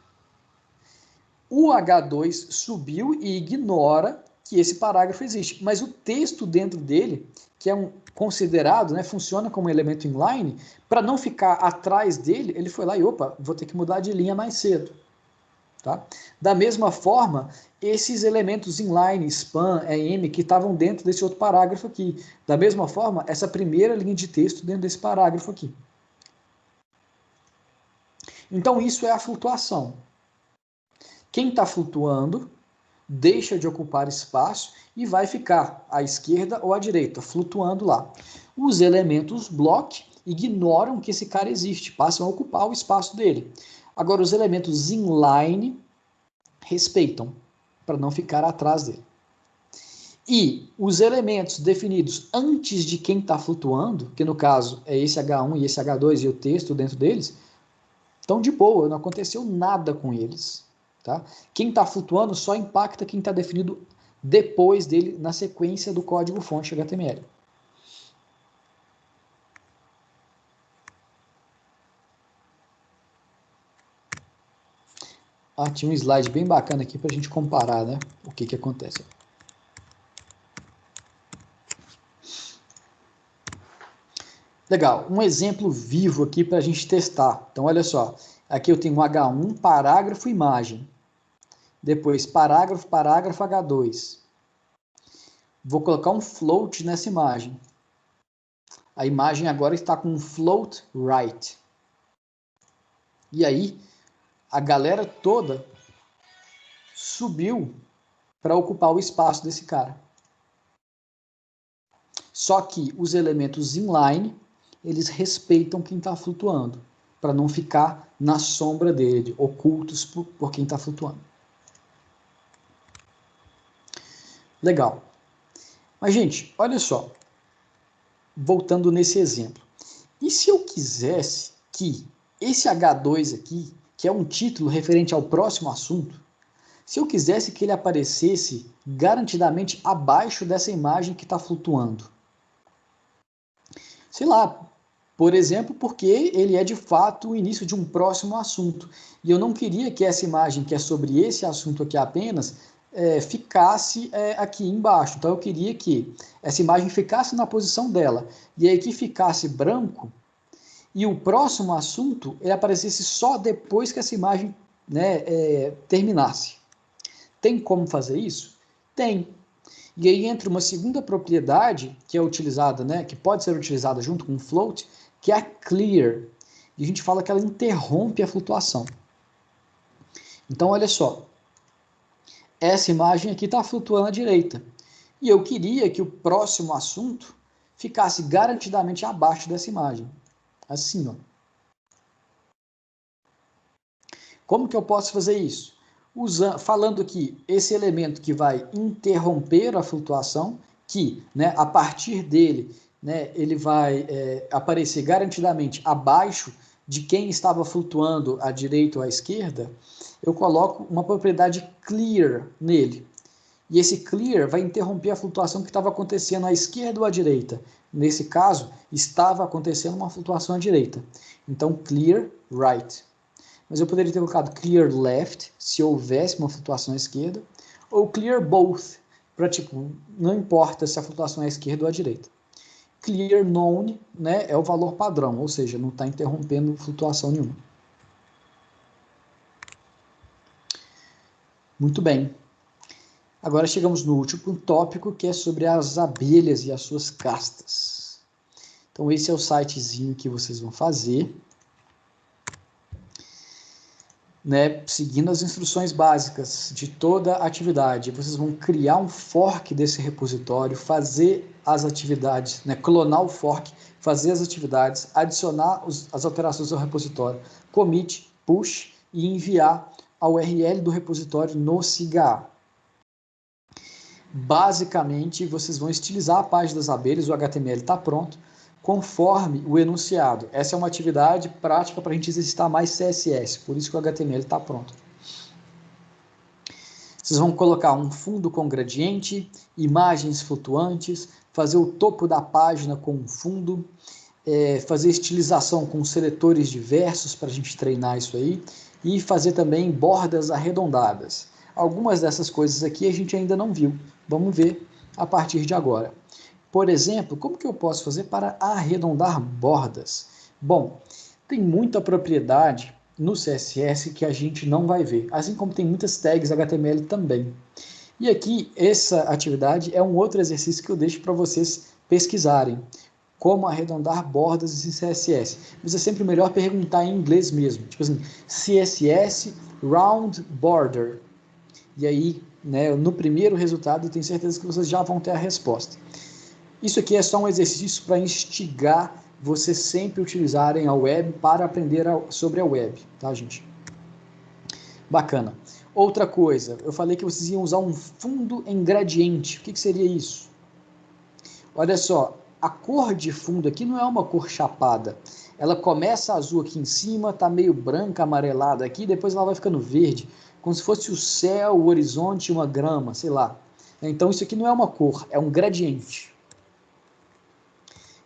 O H2 subiu e ignora que esse parágrafo existe, mas o texto dentro dele, que é considerado, né, funciona como elemento inline, para não ficar atrás dele, ele foi lá e, opa, vou ter que mudar de linha mais cedo. Tá? Da mesma forma, esses elementos inline, span, em, que estavam dentro desse outro parágrafo aqui. Da mesma forma, essa primeira linha de texto dentro desse parágrafo aqui. Então, isso é a flutuação. Quem está flutuando deixa de ocupar espaço e vai ficar à esquerda ou à direita, flutuando lá. Os elementos block ignoram que esse cara existe, passam a ocupar o espaço dele. Agora, os elementos inline respeitam, para não ficar atrás dele. E os elementos definidos antes de quem está flutuando, que no caso é esse H1 e esse H2 e o texto dentro deles, estão de boa, não aconteceu nada com eles. Tá? Quem está flutuando só impacta quem está definido depois dele, na sequência do código-fonte HTML. Tinha um slide bem bacana aqui para a gente comparar, né, o que acontece. Legal, um exemplo vivo aqui para a gente testar. Então, olha só, aqui eu tenho um H1, parágrafo, imagem. Depois, parágrafo, parágrafo, H2. Vou colocar um float nessa imagem. A imagem agora está com um float right. E aí, a galera toda subiu para ocupar o espaço desse cara. Só que os elementos inline, eles respeitam quem está flutuando, para não ficar na sombra dele, ocultos por quem está flutuando. Legal. Mas, gente, olha só. Voltando nesse exemplo. E se eu quisesse que esse H2 aqui, que é um título referente ao próximo assunto, se eu quisesse que ele aparecesse garantidamente abaixo dessa imagem que está flutuando? Sei lá, por exemplo, porque ele é de fato o início de um próximo assunto. E eu não queria que essa imagem, que é sobre esse assunto aqui apenas, ficasse aqui embaixo. Então eu queria que essa imagem ficasse na posição dela. E aí que ficasse branco e o próximo assunto ele aparecesse só depois que essa imagem, né, terminasse. Tem como fazer isso? Tem. E aí entra uma segunda propriedade que é utilizada, né, que pode ser utilizada junto com o float, que é a clear. E a gente fala que ela interrompe a flutuação. Então, olha só. Essa imagem aqui está flutuando à direita. E eu queria que o próximo assunto ficasse garantidamente abaixo dessa imagem. Assim, ó. Como que eu posso fazer isso? Falando aqui, esse elemento que vai interromper a flutuação, que, né, a partir dele, né, ele vai aparecer garantidamente abaixo de quem estava flutuando à direita ou à esquerda, eu coloco uma propriedade clear nele. E esse clear vai interromper a flutuação que estava acontecendo à esquerda ou à direita. Nesse caso, estava acontecendo uma flutuação à direita. Então, clear right. Mas eu poderia ter colocado clear left, se houvesse uma flutuação à esquerda, ou clear both, para tipo, não importa se a flutuação é à esquerda ou à direita. Clear none, né, é o valor padrão, ou seja, não está interrompendo flutuação nenhuma. Muito bem. Agora chegamos no último tópico, que é sobre as abelhas e as suas castas. Então esse é o sitezinho que vocês vão fazer, né, seguindo as instruções básicas de toda a atividade. Vocês vão criar um fork desse repositório, fazer as atividades, né, clonar o fork, fazer as atividades, adicionar as alterações ao repositório, commit, push e enviar a URL do repositório no SIGA. Basicamente, vocês vão estilizar a página das abelhas, o HTML está pronto, conforme o enunciado. Essa é uma atividade prática para a gente exercitar mais CSS, por isso que o HTML está pronto. Vocês vão colocar um fundo com gradiente, imagens flutuantes, fazer o topo da página com um fundo, fazer estilização com seletores diversos para a gente treinar isso aí, e fazer também bordas arredondadas. Algumas dessas coisas aqui a gente ainda não viu. Vamos ver a partir de agora. Por exemplo, como que eu posso fazer para arredondar bordas? Bom, tem muita propriedade no CSS que a gente não vai ver, assim como tem muitas tags HTML também. E aqui, essa atividade é um outro exercício que eu deixo para vocês pesquisarem. Como arredondar bordas em CSS. Mas é sempre melhor perguntar em inglês mesmo. Tipo assim, CSS round border. E aí, né, no primeiro resultado, eu tenho certeza que vocês já vão ter a resposta. Isso aqui é só um exercício para instigar vocês sempre utilizarem a web para aprender sobre a web, tá, gente? Bacana. Outra coisa, eu falei que vocês iam usar um fundo em gradiente. O que seria isso? Olha só, a cor de fundo aqui não é uma cor chapada. Ela começa azul aqui em cima, tá meio branca, amarelada aqui, depois ela vai ficando verde, como se fosse o céu, o horizonte e uma grama, sei lá. Então isso aqui não é uma cor, é um gradiente.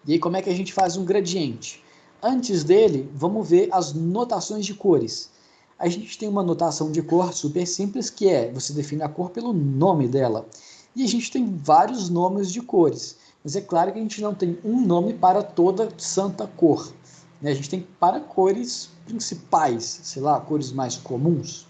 E aí como é que a gente faz um gradiente? Antes dele, vamos ver as notações de cores. A gente tem uma notação de cor super simples, que é, você define a cor pelo nome dela. E a gente tem vários nomes de cores. Mas é claro que a gente não tem um nome para toda santa cor. Né? A gente tem para cores principais, sei lá, cores mais comuns.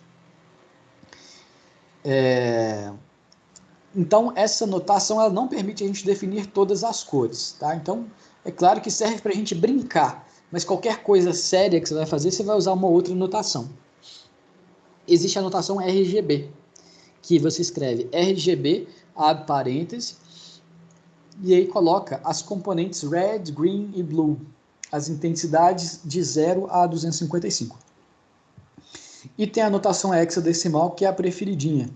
Então, essa notação ela não permite a gente definir todas as cores. Tá? Então, é claro que serve para a gente brincar, mas qualquer coisa séria que você vai fazer, você vai usar uma outra notação. Existe a notação RGB, que você escreve RGB, abre parênteses, e aí coloca as componentes red, green e blue, as intensidades de 0 a 255. E tem a notação hexadecimal, que é a preferidinha,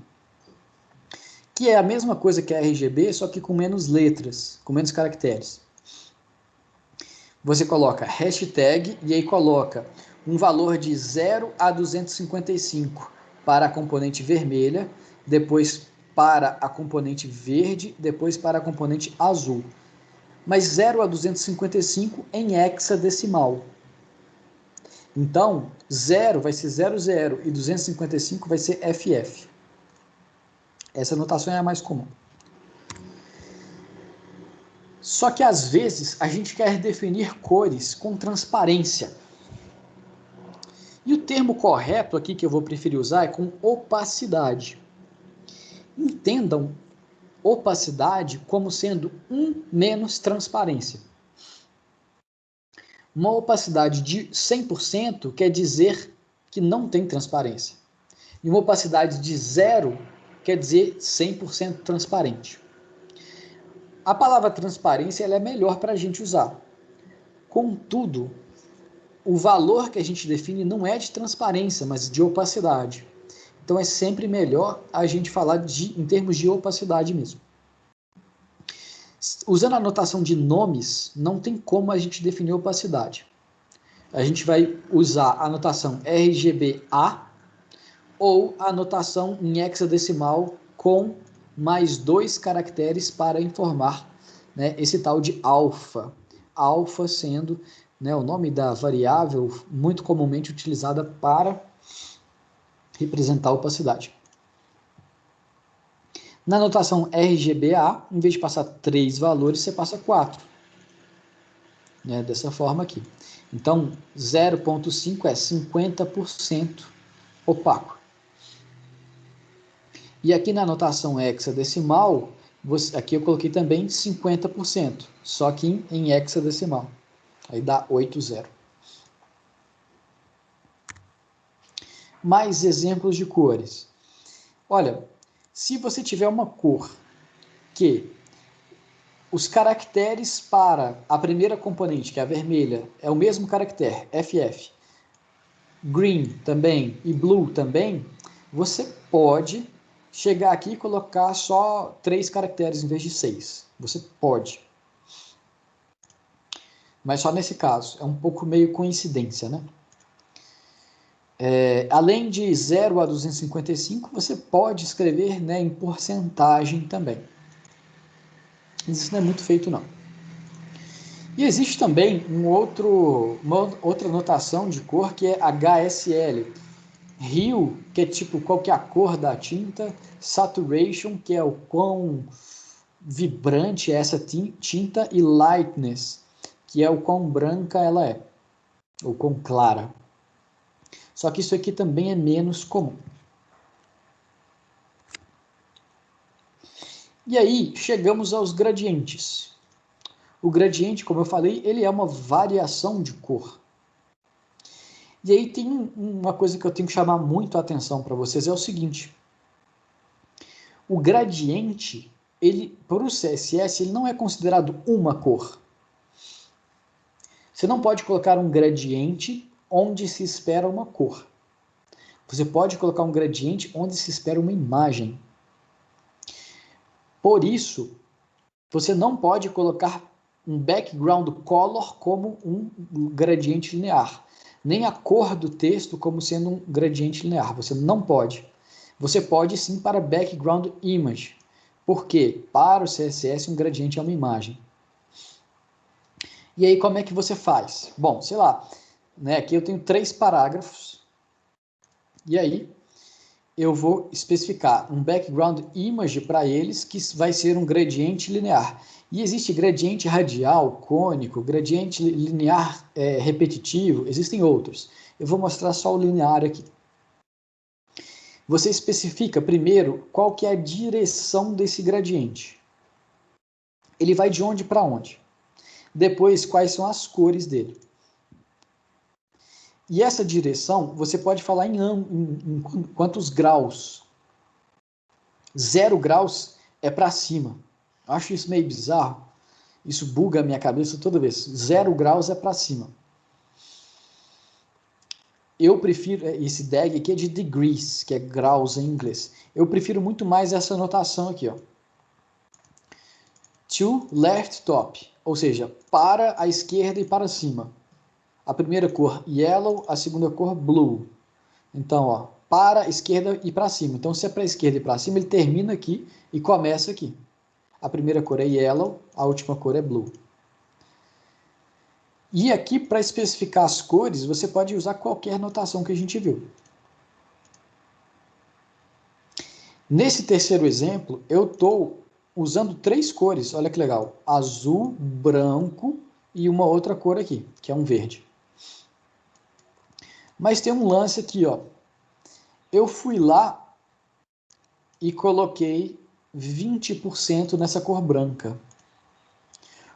que é a mesma coisa que a RGB, só que com menos letras, com menos caracteres. Você coloca hashtag e aí coloca um valor de 0 a 255 para a componente vermelha, depois para a componente verde, depois para a componente azul. Mas 0 a 255 em hexadecimal. Então, 0 vai ser 00 e 255 vai ser FF. Essa notação é a mais comum. Só que às vezes a gente quer definir cores com transparência. E o termo correto aqui que eu vou preferir usar é com opacidade. Entendam opacidade como sendo 1 menos transparência. Uma opacidade de 100% quer dizer que não tem transparência. E uma opacidade de 0 quer dizer 100% transparente. A palavra transparência ela é melhor para a gente usar. Contudo, o valor que a gente define não é de transparência, mas de opacidade. Então é sempre melhor a gente falar em termos de opacidade mesmo. Usando a notação de nomes, não tem como a gente definir opacidade. A gente vai usar a notação RGBA ou a notação em hexadecimal com mais 2 caracteres para informar, né, esse tal de alfa. Alfa sendo, né, o nome da variável muito comumente utilizada para representar a opacidade. Na notação RGBA, em vez de passar 3 valores, você passa 4. Né, dessa forma aqui. Então, 0,5 é 50% opaco. E aqui na notação hexadecimal, aqui eu coloquei também 50%, só que em hexadecimal. Aí dá 80. Mais exemplos de cores. Olha, se você tiver uma cor que os caracteres para a primeira componente, que é a vermelha, é o mesmo caractere, FF, green também e blue também, você pode chegar aqui e colocar só 3 caracteres em vez de 6. Você pode. Mas só nesse caso. É um pouco meio coincidência, né? Além de 0 a 255, você pode escrever, né, em porcentagem também. Isso não é muito feito, não. E existe também uma outra notação de cor que é HSL. Hue, que é tipo qual que é a cor da tinta. Saturation, que é o quão vibrante é essa tinta. E lightness, que é o quão branca ela é, ou quão clara. Só que isso aqui também é menos comum. E aí, chegamos aos gradientes. O gradiente, como eu falei, ele é uma variação de cor. E aí tem uma coisa que eu tenho que chamar muito a atenção para vocês, é o seguinte. O gradiente, para o CSS, ele não é considerado uma cor. Você não pode colocar um gradiente onde se espera uma cor. Você pode colocar um gradiente onde se espera uma imagem. Por isso, você não pode colocar um background color como um gradiente linear, nem a cor do texto como sendo um gradiente linear. Você não pode. Você pode sim para background image. Por quê? Para o CSS, um gradiente é uma imagem. E aí, como é que você faz? Bom, sei lá, né, aqui eu tenho 3 parágrafos, e aí eu vou especificar um background image para eles, que vai ser um gradiente linear. E existe gradiente radial, cônico, gradiente linear repetitivo, existem outros. Eu vou mostrar só o linear aqui. Você especifica primeiro qual que é a direção desse gradiente. Ele vai de onde para onde? Depois, quais são as cores dele. E essa direção, você pode falar em quantos graus. 0 graus é para cima. Acho isso meio bizarro. Isso buga a minha cabeça toda vez. 0 graus é para cima. Eu prefiro, esse DAG aqui é de degrees, que é graus em inglês. Eu prefiro muito mais essa notação aqui, ó. To left top, ou seja, para a esquerda e para cima. A primeira cor yellow, a segunda cor blue. Então, ó, para a esquerda e para cima. Então, se é para a esquerda e para cima, ele termina aqui e começa aqui. A primeira cor é yellow, a última cor é blue. E aqui, para especificar as cores, você pode usar qualquer notação que a gente viu. Nesse terceiro exemplo, eu estou usando 3 cores, olha que legal. Azul, branco e uma outra cor aqui, que é um verde. Mas tem um lance aqui, ó. Eu fui lá e coloquei 20% nessa cor branca.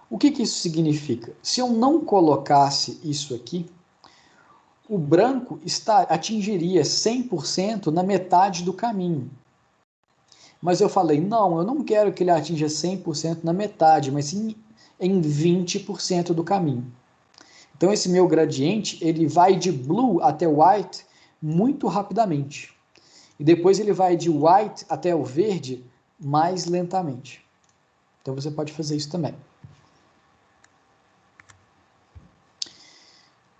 O que que isso significa? Se eu não colocasse isso aqui, o branco atingiria 100% na metade do caminho. Mas eu falei, não, eu não quero que ele atinja 100% na metade, mas sim em 20% do caminho. Então esse meu gradiente, ele vai de blue até white muito rapidamente. e depois ele vai de white até o verde mais lentamente. Então você pode fazer isso também.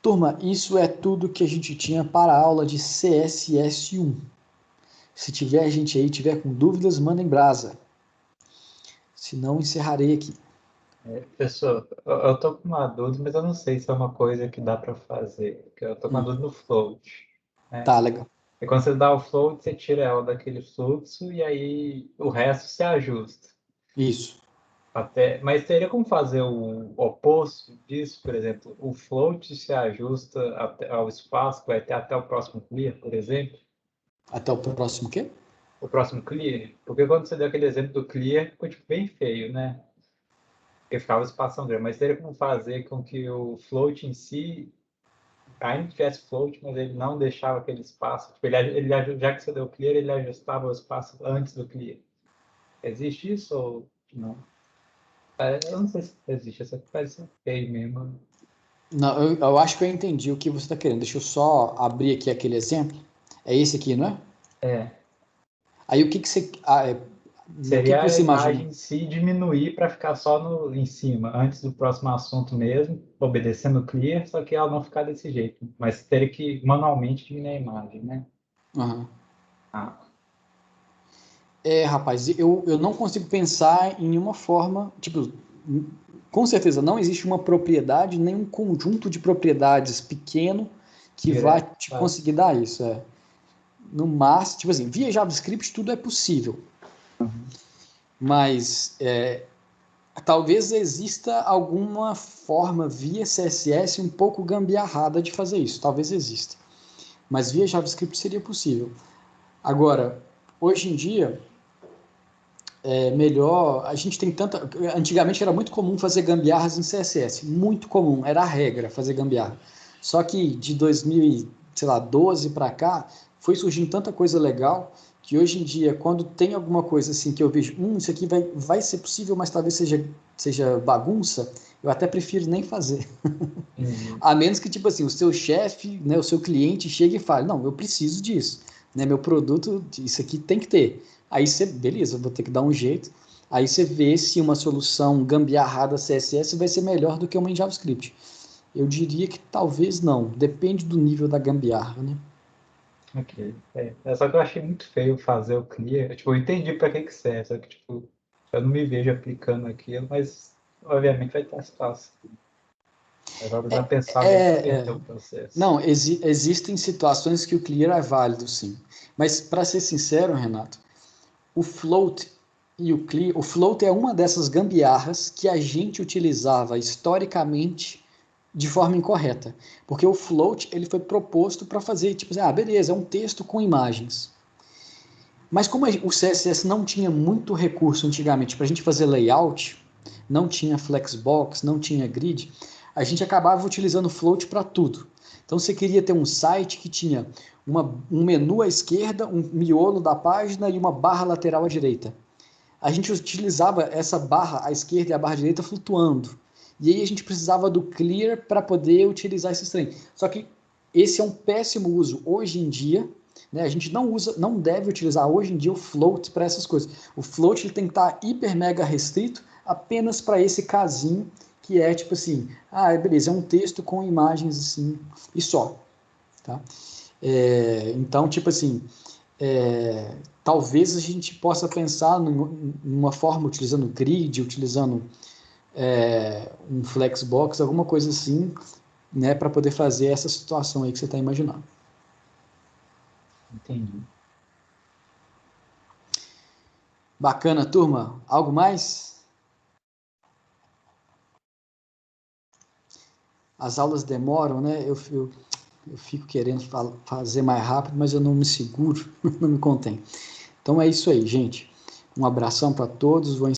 Turma, isso é tudo que a gente tinha para a aula de CSS1. Se tiver gente aí, tiver com dúvidas, mandem brasa. Se não, encerrarei aqui. Professor, eu tô com uma dúvida, mas eu não sei se é uma coisa que dá para fazer. Porque eu tô com uma dúvida no float, né? Tá, legal. E quando você dá o float, você tira ela daquele fluxo e aí o resto se ajusta. Isso. Mas teria como fazer o oposto disso, por exemplo, o float se ajusta ao espaço que vai ter até o próximo clear, por exemplo? Até o próximo quê? O próximo clear? Porque quando você deu aquele exemplo do clear, ficou tipo, bem feio, né? Porque ficava espação grande, mas teria como fazer com que o float em si ainda tivesse float, mas ele não deixava aquele espaço. Tipo, já que você deu clear, ele ajustava o espaço antes do clear. Existe isso ou não? Eu não sei se existe, essa parece feio mesmo. Não, eu acho que eu entendi o que você está querendo. Deixa eu só abrir aqui aquele exemplo. É esse aqui, não é? É. Aí o que você. O que Seria a você imagina? imagem em si diminuir para ficar só em cima, antes do próximo assunto mesmo, obedecendo o clear, só que ela não ficar desse jeito. Mas teria que manualmente diminuir a imagem, né? Uhum. Ah, Rapaz, eu não consigo pensar em nenhuma forma. Tipo, com certeza não existe uma propriedade, nem um conjunto de propriedades pequeno que vai direto, te tá? conseguir dar isso. No máximo, tipo assim, via JavaScript tudo é possível. Uhum. Mas talvez exista alguma forma via CSS um pouco gambiarrada de fazer isso. Talvez exista. Mas via JavaScript seria possível. Agora, hoje em dia, é melhor. A gente tem tanta. Antigamente era muito comum fazer gambiarras em CSS. Muito comum, era a regra fazer gambiarra. Só que de 2012 para cá, foi surgindo tanta coisa legal que hoje em dia, quando tem alguma coisa assim que eu vejo, isso aqui vai ser possível, mas talvez seja bagunça, eu até prefiro nem fazer. Entendi. A menos que, tipo assim, o seu chefe, né, o seu cliente chegue e fale, não, eu preciso disso, né, meu produto, isso aqui tem que ter. Aí você, beleza, vou ter que dar um jeito. Aí você vê se uma solução gambiarrada CSS vai ser melhor do que uma em JavaScript. Eu diria que talvez não, depende do nível da gambiarra, né? Ok. Só que eu achei muito feio fazer o clear. Tipo, eu entendi para que serve, só que tipo, eu não me vejo aplicando aquilo, mas obviamente vai ter espaço. Mas vou já pensar bem É, subverter é. o processo. Não, existem situações que o clear é válido, sim. Mas, para ser sincero, Renato, o float e o clear, o float é uma dessas gambiarras que a gente utilizava historicamente de forma incorreta, porque o float ele foi proposto para fazer tipo, beleza, é um texto com imagens. Mas como o CSS não tinha muito recurso antigamente para a gente fazer layout, não tinha flexbox, não tinha grid, a gente acabava utilizando o float para tudo. Então você queria ter um site que tinha um menu à esquerda, um miolo da página e uma barra lateral à direita. A gente utilizava essa barra à esquerda e a barra à direita flutuando. E aí a gente precisava do clear para poder utilizar esse trem. Só que esse é um péssimo uso hoje em dia, né? A gente não deve utilizar hoje em dia o float para essas coisas. O float ele tem que estar hiper mega restrito apenas para esse casinho que é tipo assim, beleza, é um texto com imagens assim e só, tá? Então, tipo assim, talvez a gente possa pensar numa forma utilizando grid, utilizando um flexbox, alguma coisa assim, né, para poder fazer essa situação aí que você está imaginando. Entendi. Bacana, turma. Algo mais? As aulas demoram, né? Eu fico querendo fazer mais rápido, mas eu não me seguro, não me contém. Então é isso aí, gente. Um abração para todos. Vou